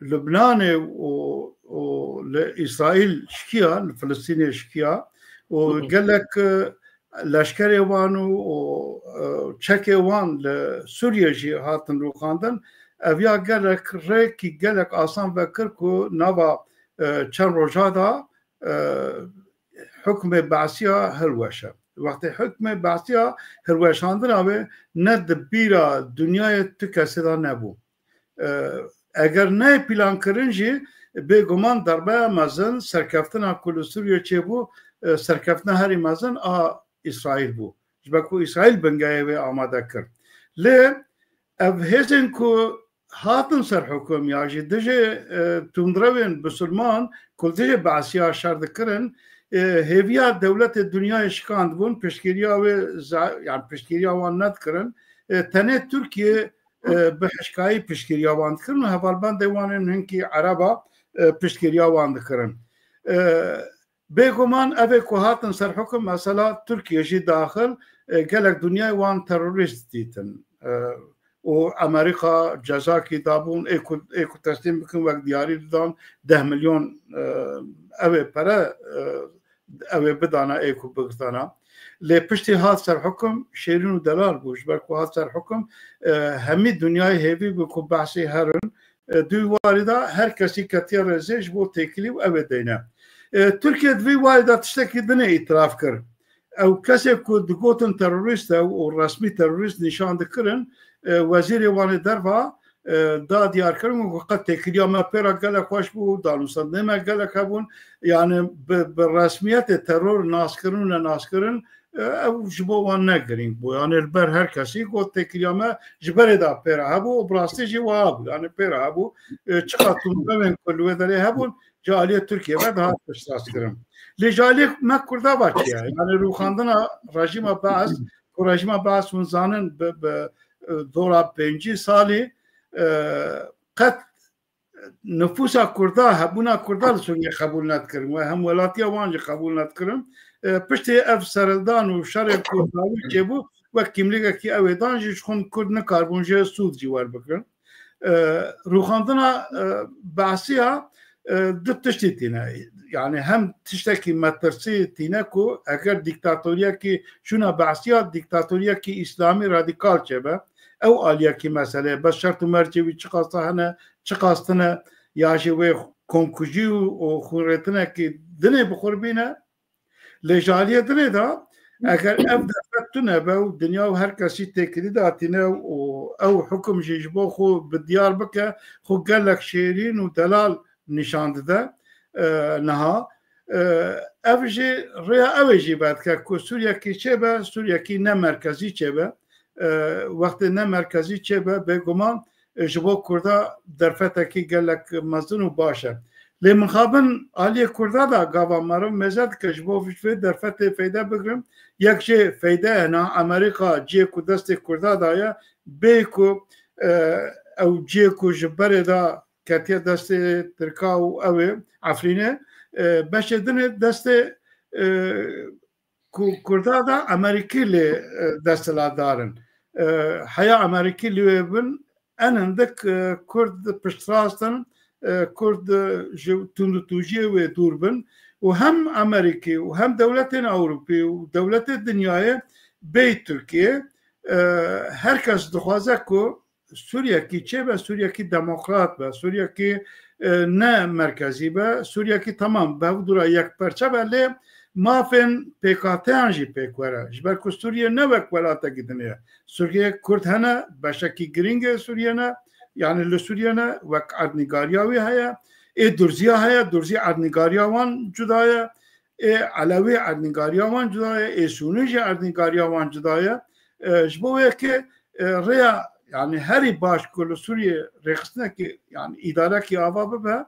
لبنان و لإسرائيل شكيا لفلسطين شكيا وقال لك لشكري وان وتشكي وان لسوريا جي هاتن روخاندن افيا قال لك ريكي قال لك اصلا بكركو نافا تشان روجادا حكم بعثيا هلوشة وقت حكم بعثيا هلوشاندن اوه ند بیرا دنیای تکسیدا نبود. اگر نه پلان کرنجی به گمان درباره مازن سرکفتن کل سوریه چه بود سرکفتن هری مازن اسرائیل بود. جبکو اسرائیل بنگاه و آماده کرد. لی اف هزین کو هاتن سر حکم یا جی دجه تندروین بسلمان کل دجه بعثیا شرد کرن هیویا دولت دنیای شکاند بون پشتگیریا و یعنی پشتگیریا وان ند کرن تنه ترکیه به حشکایی پشتگیریا وان کرن و هفالبان دیوانن هنکی عربا پشتگیریا وان کرن بگمان اوه که هاتن سر حکم مثلا ترکیه جی داخل گلک دنیای وان تروریست دیتن و امریکا جزا کی دابون ایکو تسلیم بکن وقت دیاری دادن 10 میلیون اوه پره اوه بدانا ایکو بگذانا لی پشتی هات سر حکم شیرین و دلال بوش برکو هات سر حکم همی دنیای هیوی بکو بحثی هرن دوی واردا هر کسی کتیر رزیش بو تکلی و اوه دینه ترکیه دوی واردا تشتکی دنه اعتراف کرد او کسی که دگوتن تروریست و رسمی تروریست نشان دکرن وزیر وان دروا دا دیار کردن و قد تکلیه ما پیرا گله خوش بود دانوستان نمه گله کبون یعنی به رسمیت ترور ناس کردن او جبو وان نگرین بو یعنی البر هر کسی گفت تکلیه ما جبره دا پیرا هبو و براستی جی وابو یعنی پیرا هبو چقدر بمن کلوه داره هبون جالیه ترکیه و daha اشتراک کردن لجالیه ما کرده باکیه یعنی روخاندن رژیم بعث و رژیم بعث ونزانن به دورا 5 سالی قد نفوسا کرده هبونا کرده لسوریه قبول ندکرن و هم ولاتی وانجا قبول ندکرن پشتی اف سردان و شرع کرداوی چه بو و کملیگه که اویدان جیش خون کرد نکاربونجه سود جیوار بکرن روخاندن بحثیه دو تشتی تینه yani hem tişteki matersi tine ku eğer diktatoriya ki şuna bahsiyat diktatoriya ki İslami radikal çebe ev aliye ki mesele bas şartı mercevi çıkastına yaşı ve konkuji o hürriyetine ki dine bixurbine lejaliye dine da eğer ev defettune be dünya herkesi tekili de atine o ev hüküm jijbo xu bi diyar bike xu gelek şirin و delal nişandı da نها اوجی ریا اوجی بعد که سوریه کی چه به سوریه کی نه مرکزی چه به وقت نه مرکزی چه به به گمان جبو کرده در فتح کی گلک مزن و باشه لی مخابن علی کرده دا گاوا مرم مزد که جبو فیش در فتح فایده بگرم یک چه فایده نه امریکا جی کو دست کرده دا یا به کو او جی کو جبره دا کتیه دست ترکا و اوه عفرینه بشه دنه دست کرده دا امریکی لی دست لادارن حیا امریکی لیوه بن انندک کرد پشتراستن کرد تندتوجیه و دور بن و هم امریکی و هم دولت اوروپی و دولت دنیای بی ترکیه هر کس دخوازه که سوریه کی چه به سوریه کی دموکرات به سوریه کی نه مرکزی به سوریه که تمام به دورا یک پرچه بله مافن پیکاتیان جی پیکوره جبر که سوریه نه وک ولاتا گیدنه سوریه کرد هنه بشکی گرینگ سوریه نه یعنی لسوریه نه وک اردنگاریاوی هیا ای درزیا هیا درزی اردنگاریاوان جدایه ای علاوی اردنگاریاوان جدایه ای سونیج اردنگاریاوان جدایه جبوه که ریا yani heri baş kolu Suriye reksine ki yani idare ki ava be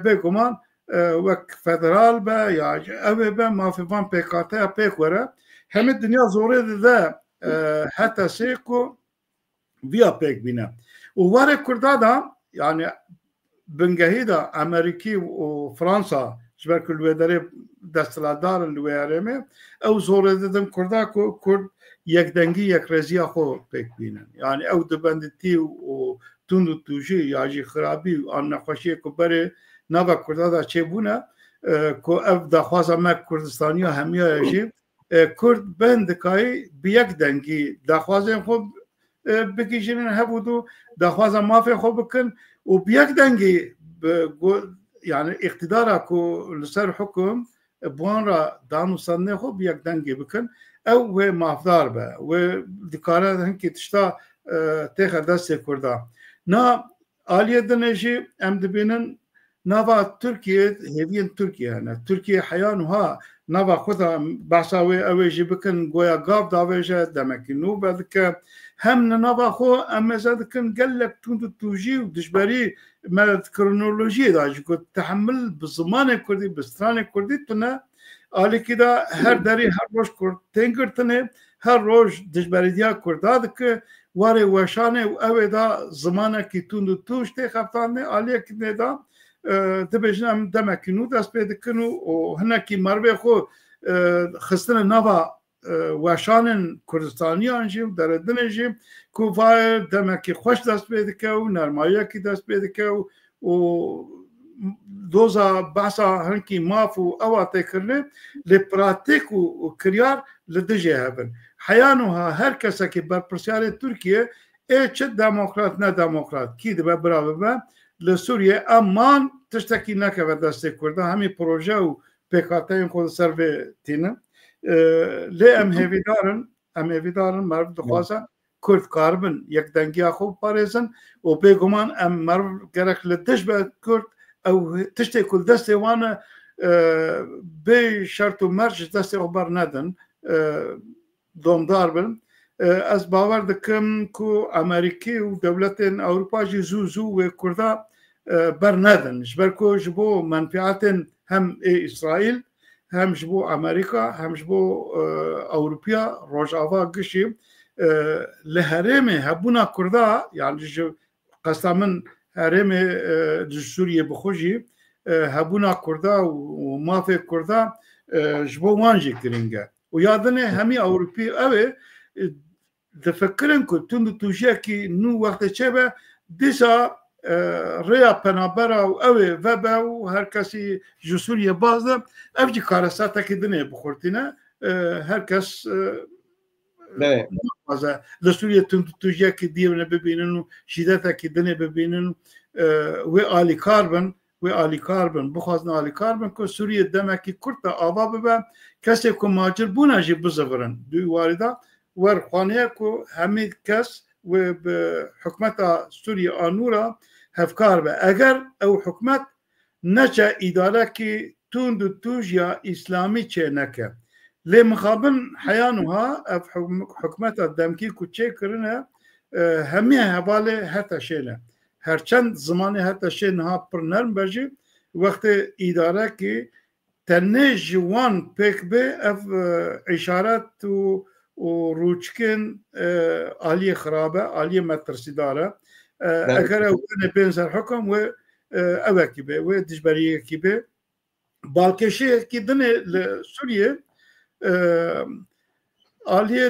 beguman vek federal be ya ev be mafifan PKK pek vere hem dünya zoru de hatta şey ko via pek bine o var kurda da yani bengahida Ameriki o Fransa جبر كل وداره دستلادار الویارمه او زوره دادم کرده که کرد یک دنگی یک رزیا خو پک بینن یعنی او دبندتی و تند توجی یا جی خرابی و آن نخوشی که بره نوا کرده دا چه بونه که او دخوازه مک کردستانی همیه جی کرد بند کای بیک دنگی دخوازه خو بکیشنن هبودو دخوازه مافی خو بکن و بیک دنگی yani iktidara ku لسر حكم بوان را دانو صنه خو بيك دنگي بكن او و مافدار به و دكاره هنكي تشتا تيخا دست كردا نا آلية دنجي ام دبينن نافا تركيا هيفين تركيا هنا تركيا حيانها نافا خدا بحثاوي اويجي بكن قويا قاب داويجا دمكنو بعدك هم نافا خو اما زادكن قلك تون توجي ودشبري ما كرونولوجي دا كنت تحمل بالزمان الكردي بالستران الكردي تنا على كده هر داري هر روش كرد تنكرتني هر روش دشبريديا كردادك واري وشانه او دا زمانه كي تون توش تخفتانه على كده دا دبجنام دمكنو داس بيدكنو وهنا كي مربي خو خستنا نافا وشانن کردستانیان جیم دردن جیم که وای دمکی خوش دست پیدا که و نرمایی که دست پیدا که و دوزا بحثا هنکی ماف و اواته کرنه لپراتیک و کریار لدجه هبن حیانوها هر کسا که بر پرسیار ترکیه ای چه دموکرات نه دموکرات کی ده برابر به لسوریه امان تشتکی نکه و دست کرده همی پروژه و پیکاتین خود سر به تینه لی ام هیویدارن مرد دخوازن کرد کاربن یک دنگی خوب پارزن و بگمان ام مرد گرک لدش به کرد او تشتی کل دستی وانه به شرط و مرج دستی خبر ندن دومدار بن از باور دکم که امریکی و دولت اروپا جی زو و کرده بر ندن جبر که جبو منفعات هم اسرائیل هم جبو امریکا هم جبو اوروپیا روجاوا گشی لهرمه هبونا کرده یعنی قصد من هرمه سوریه بخوجی هبونا کرده و مافی کرده جبو وانجی کرینگه و یادنه همی اوروپی اوه دفکرن که تند توجیه که نو وقت چه به دیسا ریا پنابرا و اوه و به و هر کسی جسوریه بازده او جی کارساتا که دنه بخورتینه هر کس لسوریه تند توجیه که دیونه ببینن و شیدتا که دنه ببینن و آلی کاربن بخوازن آلی کاربن که سوریه دمکی کرتا آوا ببن کسی که ماجر بونا جی بزورن دوی وارده ورخوانه که همه کس و به حکمت سوریه آنورا هفکار به اگر او حکمت نچه اداره که تند توج یا اسلامی چه نکه لی مخابن حیانوها حکمت دمکی که چه کرنه همه حواله حتی شینه هرچند زمانی حتی شینه ها پر نرم بجی وقت اداره که تنه جوان پیک به اف اشارت و روچکن عالی خرابه عالی مترسی داره اگر او بنزر حکم و اوکی به و دجبری کی به بالکشی کی دنه سوریه عالی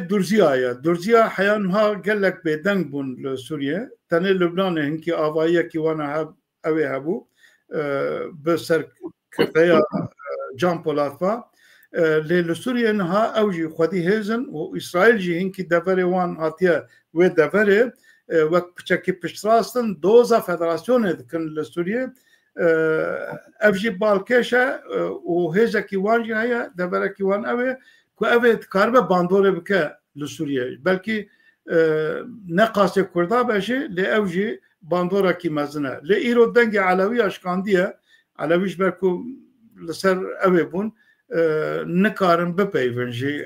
درزیا حیانها گلک به دنگ بون سوریه تنه لبنان هنکی آوایی کی وانا اوی هبو به سر کتایا جان پولاتفا لیل سوریه نها اوجی خودی هزن و اسرائیل جی هنکی دفره وان هاتیه و دفره وقت بچکی پشتراستن دوزا فدراسیون دکن لسوریه افجي بالكيشة وهيزكي وانجي هيا دبركي وان اوي كو اوي تكاربه باندوري بك لسوريا بلكي نقاس كردا باشي لأوجي باندورا كي مزنه لإيرو دنجي علوي اشكانديه علويش بركو لسر اوي بون نكارن بپیونجی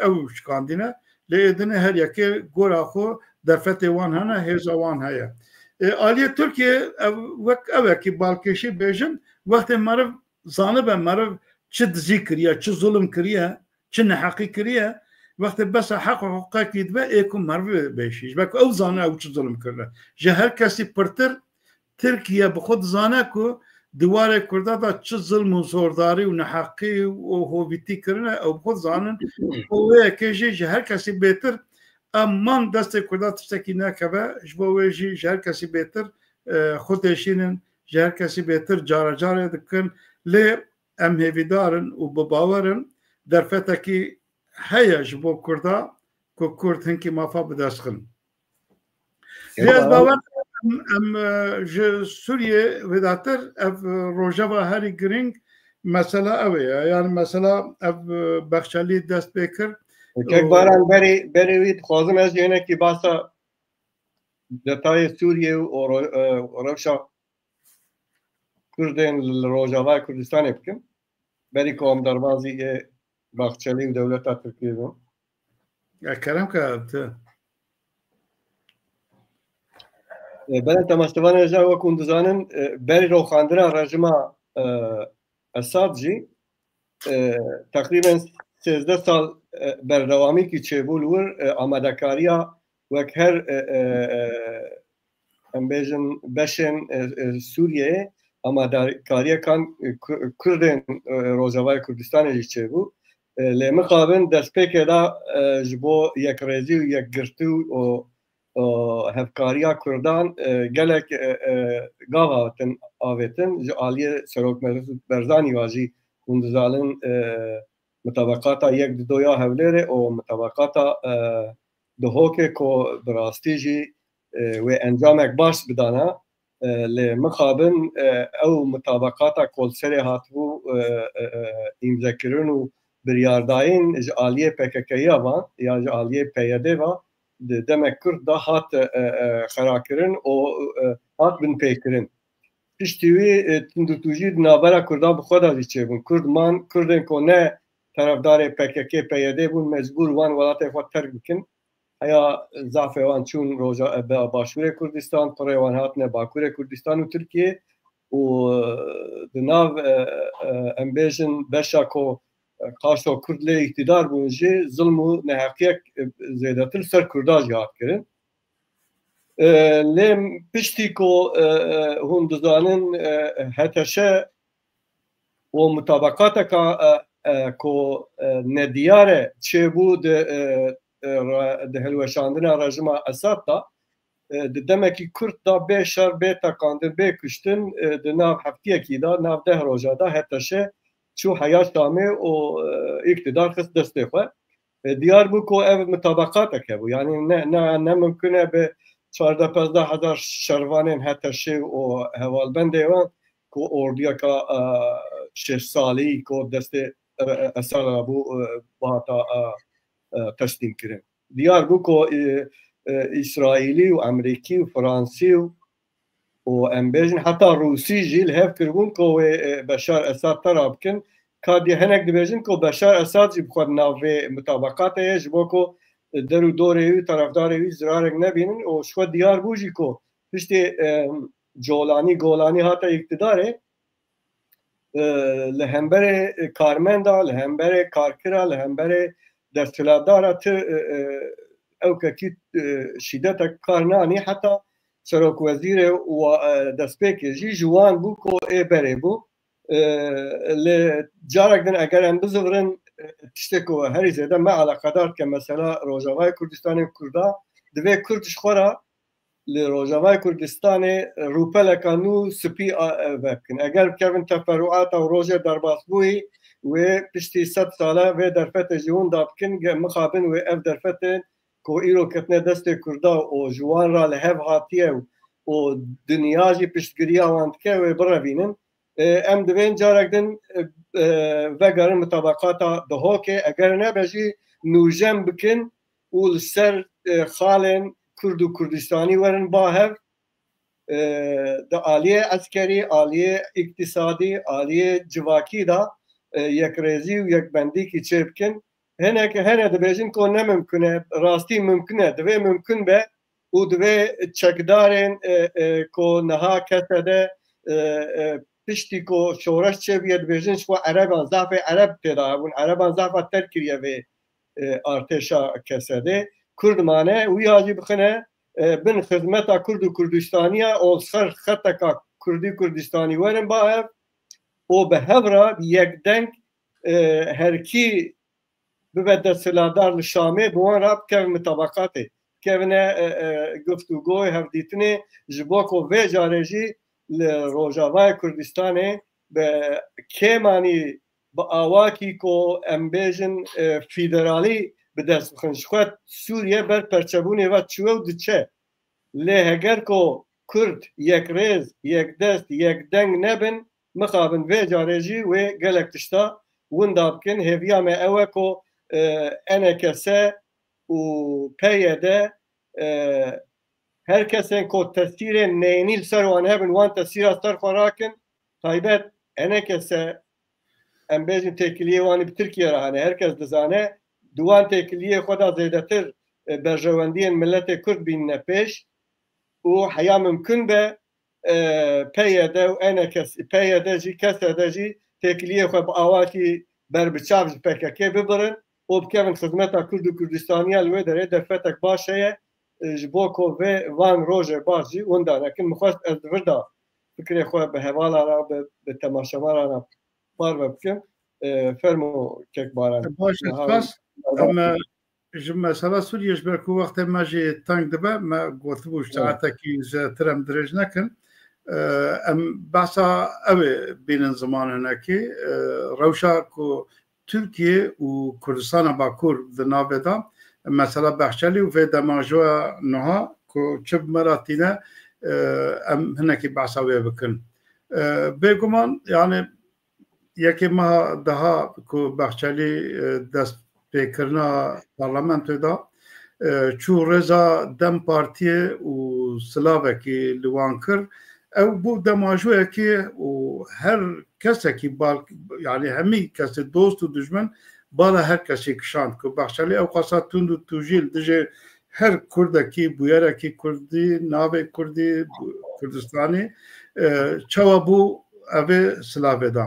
او شکاندینه لیدنه هر یکی گورا خو در فتح وان هنه هیزا وان هیا آلیه ترکیه وقت اوه که بالکشی بیجن وقت مرو زانبه مرو چه دزی کریه چه ظلم کریه چه نحقی کریه وقت بس حق و حقوقه کیدبه ایکو مرو بیشیش بک او زانه او چه ظلم کرده جه هر کسی پرتر ترکیه بخود زانه که دواره کرده دا چه ظلم و زورداری و نحقی و هویتی کرنه او بخود زانن اوه کشی جه هر کسی بهتر امان دست کرده تشتکی نکبه جبوه جه هر کسی بهتر خودشینن جه هر کسی بهتر جاره جاره دکن لی ام هیویدارن و بباورن در فتکی هیا جبو کرده که کرد هنکی مافا بدستخن لی از باور ام سوریه وداتر اف روجاوا هری گرینگ مثلا اوه یعنی مثلا اف بخشالی دست بکر که باران بری وید خوازم از یعنی که باسا دتای سوریه و روشا کردن روجاوا کردستان بکن بری کام دروازی بخشالی و دولت ترکیه بون کرم که بله تماشاوان اجازه و کندزانن بری روخاندن رژیم اساد جی تقریبا 13 سال بردوامی کی چبول ور آماده‌کاریا وک هر امبیژن بشن سوریه آماده‌کاریا کان کردن روجاوای کردستان جی چبو لمقابل دستپیک دا جبو یک رزی و یک گرتو و هفکاریا کردان گلک گاواتن آویتن جالیه سروک برزانی واجی کندزالن مطابقاتا یک دویا هولره و مطابقاتا دهوکه کو براستی جی و انجامک باش بدانا لمقابل او مطابقاتا کل سری هاتبو امزکرون و بریارداین جالیه پککیا وان یا جالیه پیاده وان demek Kürt da hat xerakirin o hat bin peykirin. Piştivi tindurtuji nabera Kürda bu kadar içebun. Kürdman Kürden ko ne tarafdarı PKK PYD bun mecbur van velatı fat terk bikin. Haya zafe van çun roja başure Kürdistan, para van hat ne Bakure Kürdistan u Türkiye u dinav embejin beşa ko قاشو کرد لی اقتدار بونجی ظلم و نحقیق زیادتر سر کرداج یاد کرن لیم پشتی کو هندزانن هتشه و مطابقات کو ندیاره چه بود ده هلوشاندن رژیم اساد دا دمکی کرد دا به شر به تکاندن به کشتن ده ناو هفتیه کی دا ناو ده روزا دا هتشه شو حياة شامي واقتدار خص دستخوة ديار بوكو اف مطابقاتك ابو يعني نا ممكن ب 14-15 شروانين حتى شيء او هوال بنديوان كو اورديا كا 6 سالي كو دست اثر ابو باتا تسليم كرين ديار بوكو اسرائيلي وامريكي وفرنسي وامبيجن حتى روسي جيل هاف كربون كو بشار اساد طراب كن كادي هناك دبيجن كو بشار اساد جي بخور نافي مطابقات يجبوكو درو دوري طرفداري زرارك نبينن و شو ديار بوجي كو پشتي جولاني هاتا اقتداره لهمبر كارمندا لهمبر كاركرا لهمبر دستلادارا او كي شدتك كارناني حتى سروک وزیر و دستپیک جی جوان بو کو ای بره بو لجارك دن اگر هم بزورن تشتكو هری زیده ما علاقه دار که مثلا روجاوای کردستان کردا دوی کردش خورا لروجاوای کردستان روپل کانو سپی وکن اگر بکرن تفرعات و روجه در باسبوی و پشتی 100 ساله و درفت جون دابکن مخابن و اف درفت کو ایرو کتنه دست کردا و جوان را لهف هاتیه و دنیا جی پشتگیری آوان که و برابینن ام دوین جارگدن وگرن مطابقاتا دهو که اگر نبجی نوجم بکن و لسر خالن کرد و کردستانی ورن باهر دا آلیه عسکری، آلیه اقتصادی، آلیه جواکی دا یک ریزی و یک بندی کی چه بکن هنه که هنه دبیجن که نممکنه راستی ممکنه دوی ممکن به و دوی چکدارن که نها کسه ده پشتی که شورش چه بیاد بیجن شو عربان ضعف عرب تدا هبون عربان ضعف ترکیه و ارتشا کسه ده کرد مانه وی آجی بخنه بن خدمتا کرد و کردستانیه او سر خطکا کردی کردستانی ورن باهر و به هفره یک دنگ هرکی ببدأ سلادار للشامي بوان راب كيف مطابقاتي كيفنا گفتگوی هفدیتنی جبوكو في جارجي لروجاواي كردستاني بكيماني بآواكي كو امبيجن فيدرالي بدست بخنشخوات سوريا بر پرچبوني و چوه و دچه لهگر كو كرد يك ريز يك دست يك دنگ نبن مخابن في جارجي و گلک تشتا وندابكن هفيا ما اوكو انا كسا و پیده هر کسی که تاثیر نینیل سر وان هبن وان تاثیر استر خوراکن تایبت انا کسا ام بیجن تکلیه وانی بترکیه رهانه هر کس دزانه دوان تکلیه خدا زیدتر برجواندین ملت کرد بین نپیش و حیا ممکن به پیده و انا کس پیده جی کسا ده جی تکلیه خود با آواتی بر بچاف پککه ببرن و بکن خدمتا کرد و کردستانی الوی داره دفتک باشه جبوکو و وان روژه باشی وندا لكن مخواست از وردا فکر خود به حوالا را به تماشاوارا را بار بکن فرمو کک باران باش سپاس اما مثلا سوریش برکو وقت ما جی تانگ دبه ما گفت بوش ساعتا کی زترم درج نکن ام بحثا اوه بین زمان هنکی روشا کو ترکیه و کردستان باکور دنابه دا مثلا بخشلی و في دماجوا نها كو چب مراتينا ام هناكي بعصاوية بكن بيقومان يعني يكي ما daha كو بخشلی دست بكرنا برلمانتو دا چو رزا دم پارتيه و سلاوكي لوانكر او بو دماجوا كي و هر كسا كي يعني همي كسا دوست و دجمن بالا هر کسی کشاند که بخشلی او قصد تند و توجیل دیجه هر کردکی بویره کی کردی ناوی کردی کردستانی چوا بو اوه سلاوه دا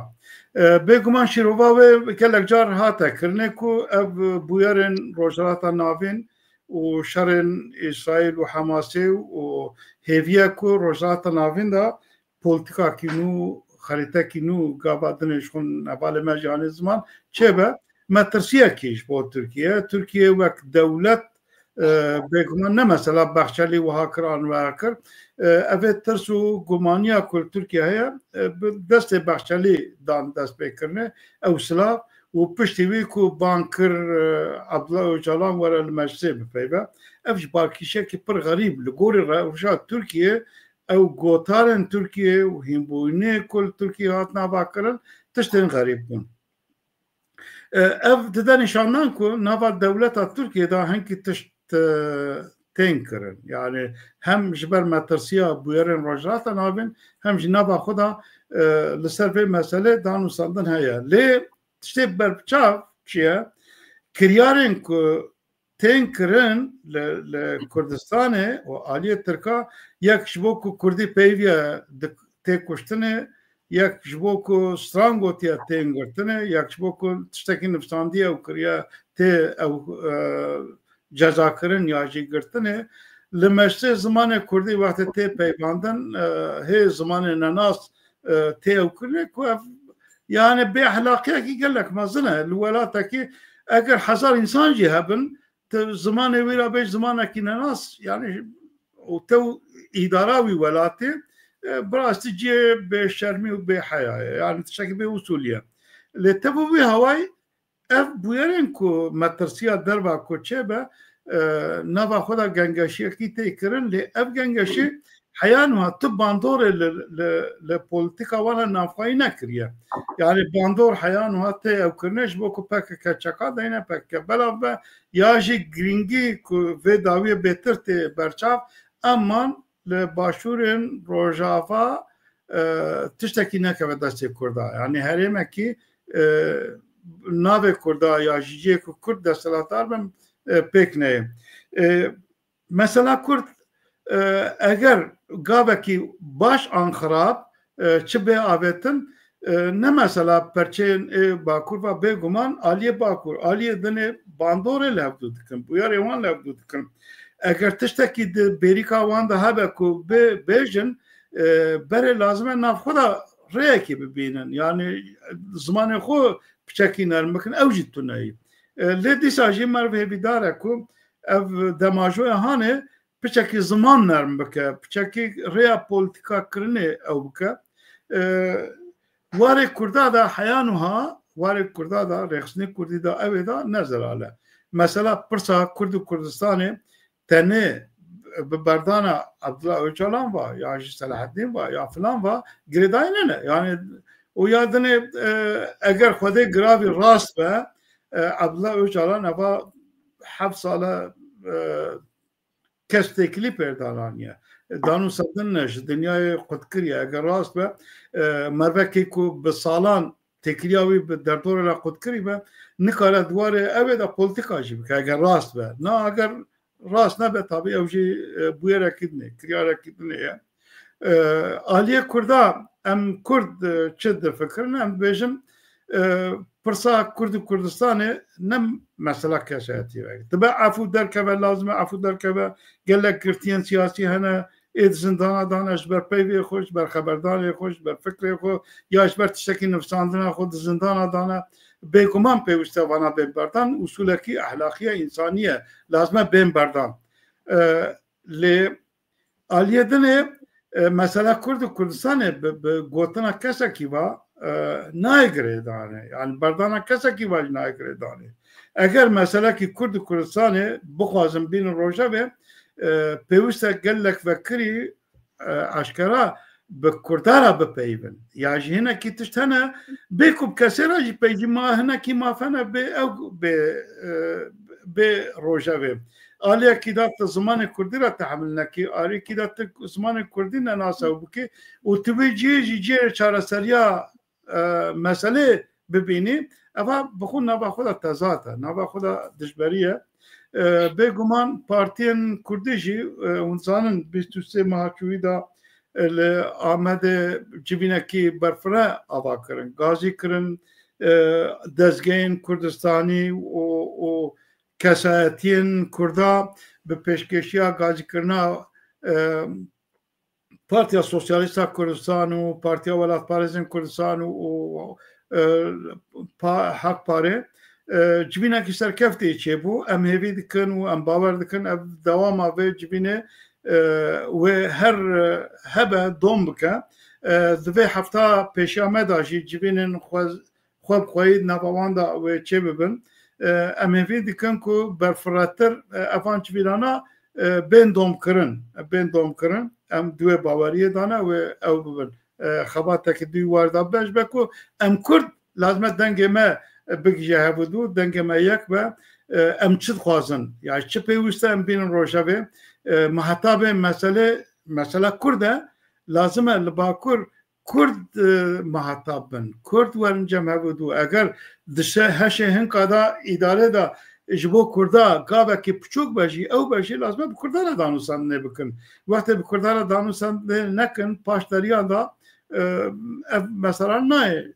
بگمان شیروبا و کلک جار هاته کرنه که او بویرن روجراتا ناوین و شرن اسرائیل و حماسه و هیویه که روجراتا ناوین دا پولیتیکا کی نو خریطه کی نو گابادنش خون نبال مجانی زمان چه به مترسیه کیش با ترکیه وقت دولت بگمان نه مثلا بخشلی و هاکران و هاکر اوه ترس و گمانیا کل ترکیه هیا دست بخشلی دان دست بکرنه او سلاف و پشتیوی که بانکر عبدالله اوجالان وره المجلسه بپیبه افش باکیشه که پر غریب لگوری روشا ترکیه او گوتارن ترکیه و هنبوینه کل ترکیه هاتنا باکرن تشتین غریب بون اف دده نشاندن که نوا دولت ترکیه دا هنگی تشت تین کرن یعنی هم جبر مترسیا بویرن روجرات نابین هم جنابا خدا لسر به مسئله دانو سندن هیا لی تشتی بربچاف چیه کریارن که تین کرن لکردستانه و آلیه ترکا یک شبو که کردی پیویه تی کشتنه یک جبوکو سترانگو تیا تین گرتنه یک جبوکو تشتکی نفساندی او کریا تی او جزا کرن یا جی گرتنه لمشته زمان کردی وقت تی پیواندن هی زمان نناس تی او کرنه yani به احلاقیه کی گلک مزنه الولاتا کی اگر 1000 انسان جی هبن زمان ویرا بیش زمان کی نناس yani o تو اداره ولاتی براستيجي بشرمي وبحياة يعني تشكي بوصولية لتبوي هواي اف بويرنكو مترسيا دربا كوتشيبا نافا خدا گنگاشي كي تيكرن لي اف گنگاشي حیان ها تو باندور لپولیتیکا وانا نافخایی نکریه یعنی باندور حیان ها تی او کرنش بو که پک کچکا دینه پک بلا و یاجی گرینگی که و داوی بهتر تی برچاف امان لباشورن روژافا تشتکی نکه دستی کرده یعنی هریمه کی ناوی کرده یا جیجی که کرد دستلاتار بم پک نه مثلا کرد اگر گاوکی باش آنخراب چه به آویتن نه مثلا پرچین باکور و بگمان آلیه باکور آلیه دنه باندوره لابدو دکن بویار ایوان لابدو دکن اگر تشتکی بریکا وان ده هبه که بیجن بره لازمه ناف خدا ریکی ببینن یعنی زمان خو بچکی نرمکن او جیتو نایی لیدی ساجی مروه بیداره که او دماجوی هانه بچکی زمان نرم بکه بچکی ریا پولیتیکا کرنه او بکه واره کرده دا حیانوها واره کرده دا رخصنی کردی دا اوه دا نظر آله مثلا پرسا کرد و کردستانه تنه ببردانا عبدالله اوچالان با یا صلاح الدین با یا فلان با گریدای نه یعنی او یادنه اگر خوده گراوی راست به عبدالله اوچالان افا 7 ساله کس تکلی پردارانیه دانو سدن نش دنیای قدکریه اگر راست به مروکی که به سالان تکلیاوی به دردور را قدکری به نکاره دواره اوه دا پولیتیکا جی که اگر راست به نه اگر راست نبه طبعی اوجی بوی رکید نه کریا رکید نه آلیه کرده ام کرد چه در فکرن ام بیجم پرسا کرد و کردستانه نم مثلا کشایتی وقت تبع عفو درکبه لازمه عفو درکبه گلک گرتین سیاسی هنه اید زندان دانش بر پیوی خوش بر خبرداری خوش بر فکر خوش یاش بر تشکی نفساندن خود زندان دانه بیگمان پیوسته وانا بین بردن اصولکی اخلاقی انسانیه لازمه بین بردن لی آلیه دنه مثلا کرد و کردستانه به گوتنا کسا کی با نایگره دانه یعنی بردانا کسا کی باج نایگره دانه اگر مثلا کی کرد و کردستانه بخوازم بین روژه به پیوسته گلک وکری اشکرا به کردارا بپیون یا هنا کی تشتنه بکوب کسی را جی پیجی ما هنا کی مافنه به او به روژه به آلیا کی دات زمان کردی را تحمل نکی آری کی دات زمان کردی نناسه بکی و توی جی چاره سریا مسئله ببینی اما بخون نبا خدا تضاده نبا خدا دشبریه بگمان پارتین کردی جی اونسانن 23 ماهچوی دا آمده جبینه کی برفره آوا کرن گازی کرن دزگین کردستانی و کسایتین کردا به پیشکشیا گازی کرنا پارتیا سوسیالیستا کردستان و پارتیا ولایت پارێزên کردستان و حق پاره cibînekî serkeftê çêbû em hêvî dikin û em bawer dikin ev dewama vê cibînê wê her hebe dom bike di vê hefta pêşiya me da jî cibînên xwe bi xweyî nava wan da wê çê bibin em hêvî dikin ku berfiretir evan cibînana bên dom kirin em duê baweriyê dane wê ew bibin xebatekî dû warda beş be ku em Kurd lazim e dengê me bigije hevûdû dengê me yek be em çi dixwazin ya çi pêwîst e em bînin rojevê mehetabê mesela Kurd e lazim e li Bakur Kurd mehetab bin Kurd werin cem hevûdû eger dişe heşê hinka da îdare da ji bo Kurda gavekî piçûk be jî ew be jî lazim e bi Kurdan re danûsandinê bikin wextê bi Kurdan re danûsandinê nekin paşdariyan da ev mesela nayê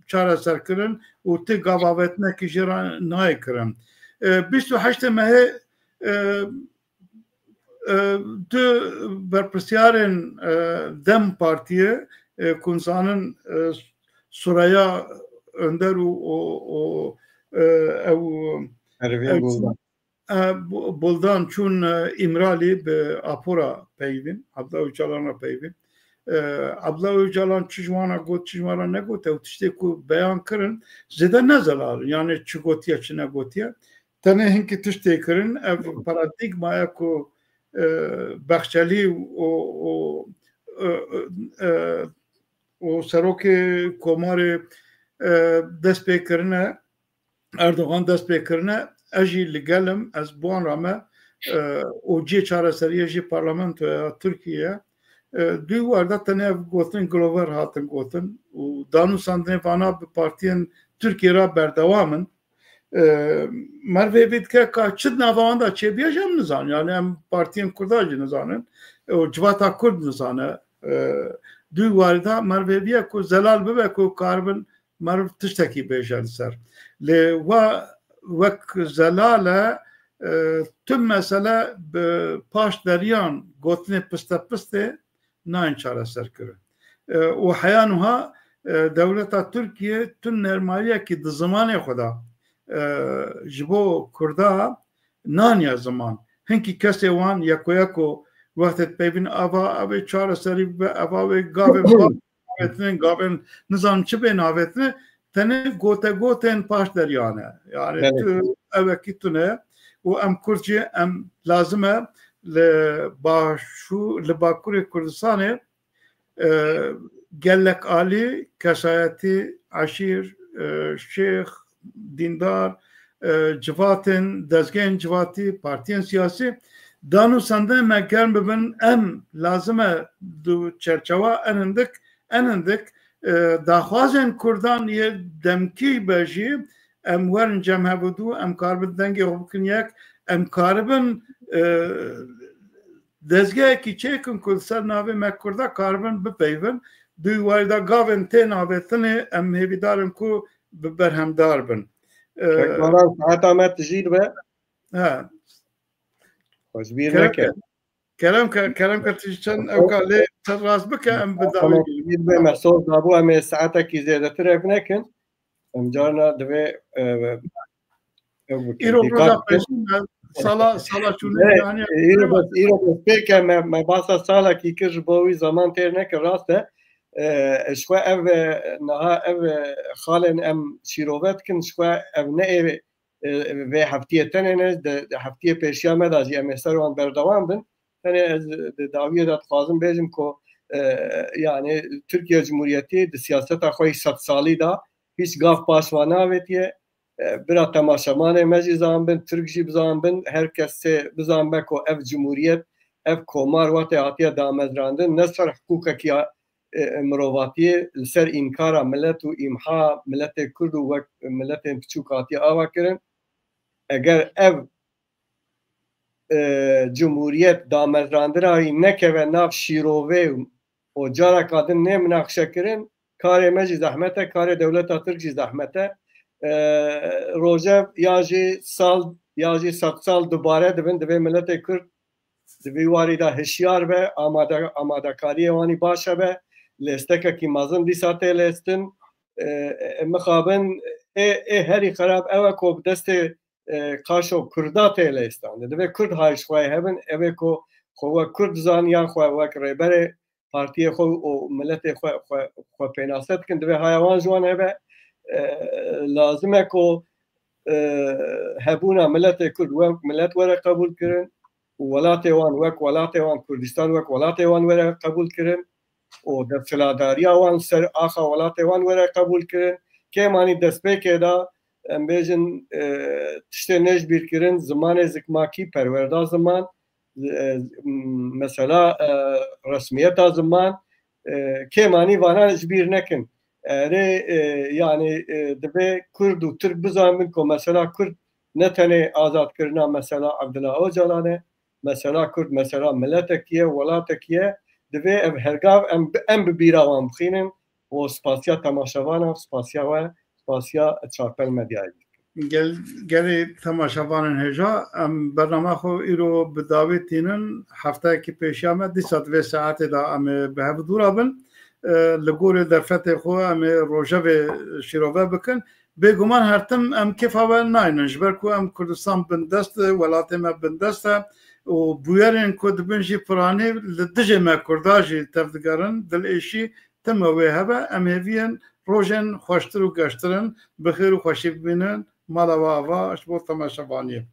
çareserkirin û ti gavavetinekî jî re nayê kirin 28 mehê du berpirsyarên Dem Partiye kunsanin Süreyya Önder û Buldan çûn İmralî bi apora peyvîn Abdullah Öcalan re peyvîn Abdullah Öcalan çi ji wan got çi ji wan re negot ew tiştê ku beyan kirin zêde nezelal yani çi gotiye çi negotiye tenê hinkî tiştê kirin ev paradigmaya ku بخشلی و سروک کمار دست بکرنه اردوغان دست بکرنه اجی لگلم از بوان رامه و جی چاره سریه جی پارلمنت ترکیه دوی وارده تنه گوتن گلوور هاتن گوتن و دانو ساندنه وانا به پارتین ترکیه را بردوامن مروی بید که چید نوان دا چه بیاجم نزان یعنی هم پارتین کرداجی نزانن و جواتا کرد نزانه دوی وارده مروی بیا که زلال ببه که کاربن مرو تشتکی بیجل سر لی وک زلاله تم مسئله به پاش دریان گوتنه پسته پسته ناین چاره سر کرد و حیانوها دولت ترکیه تن نرمایه که ده زمان خدا جبو کرده نانیا زمان هنکی کسی وان یکو وقت پیبین آوا چاره سری آوا گاوه نظام چه بین آویتنه تنه گوتن پاش دریانه yani tu evaki tune و ام کرچه ام لازمه لباکوری کردستانه گلک عالی کسایتی عشیر شیخ دیندار جواتن دزگین جواتی پارتین سیاسی دانو سنده مگرم ببین ام لازمه دو چرچوا انندک داخوازن کردان یه دمکی بجی ام ورن جمع بودو ام کاربن دنگی خوبکن یک ام کاربن دزگه کی چیکن کل سر ناوی مکرده کاربن بپیون دوی وارده گاون تی ناویتنه ام هیویدارن کو برهمدار بن شکران ساعت آمد تجید به خوشبیر نکه کلام که تیشتن او کالی تراز بکه ام بداوی تجید به محصول دابو ام ساعتا کی زیده ترک نکن ام جارنا دوی ایرو روزا پیشن سالا چونه یعنی ایرو بس پیکه ما باسا سالا کی کش باوی زمان تیر نکه راسته شوه او نها او خالن ام شیروبت کن شوه او نه و هفتیه تنینه ده هفتیه پیشیا مدازی ام سروان بردوان بن تنه از دعویه داد خوازم بیجم که یعنی ترکیه جمهوریتی ده سیاست خوی 100 سالی دا هیچ گاف پاسوانا ویتیه برا تماشامان مجی زنبن ترک جی بزنبن هر کسی بزنبه که اف جمهوریت اف کمار وقت عطیه دامزراندن نصر حقوق کیا مروواتی سر انکار ملت و امحا ملت کرد و ملت پچوکاتی آوا کرن اگر اف جمهوریت دامزراندنایی نکه و ناف شیروه و جارا کادن نیم نقشه کرن کار مجی زحمته کار دولت ترک جی زحمته روجب یاجی 100 سال دوباره دوی ملت کرد دوی واری دا هشیار به آماده کاری وانی باشه به لستکه کی مازن دی ساته لستن مخابن هری خراب اوه کو دست قاشو کرداته لستان دوی کرد هایش خواه هبن اوه کو خواه کرد زانیان خواه وک ریبره پارتی خو و ملت خو پیناست کن دوی هایوان جوان هبه لازمه که هبونا ملت کرد وک ملت وره قبول کرن ولات وان وک ولات وان کردستان وک ولات وان وره قبول کرن و دفلاداری وان سر آخا ولات وان وره قبول کرن که مانی دسته که دا ام بیجن تشته نج بیر کرن زمان زکماکی پرورده زمان مثلا رسمیت زمان که مانی وانا جبیر نکن yani deve Kurd و Türk bizamin ko mesela Kurd ne tane azad kirna mesela Abdullah Öcalan'e mesela Kurd mesela milletekiye velatekiye deve ev hergav em bibiravan bxinin o spasya tamaşavana spasya çarpel medyayı gel tamaşavanın heja em bername xo îro bi davê tînin hefteyekî pêşiya me dîsat vê saetê da em bi hev dûra bin لگور درفت خو ام روجه شیروه بکن بگمان هرتم ام کفاوه ناینن جبر کو ام کردستان بندست ولات ما بندست و بویرن کد بنجی پرانی لدجه ما کرداجی تفدگرن دل ایشی تم و هبه ام هیوین روجن خوشتر و گشترن بخیر و خوشی ببینن مالا و آوا اشبو تماشا بانیه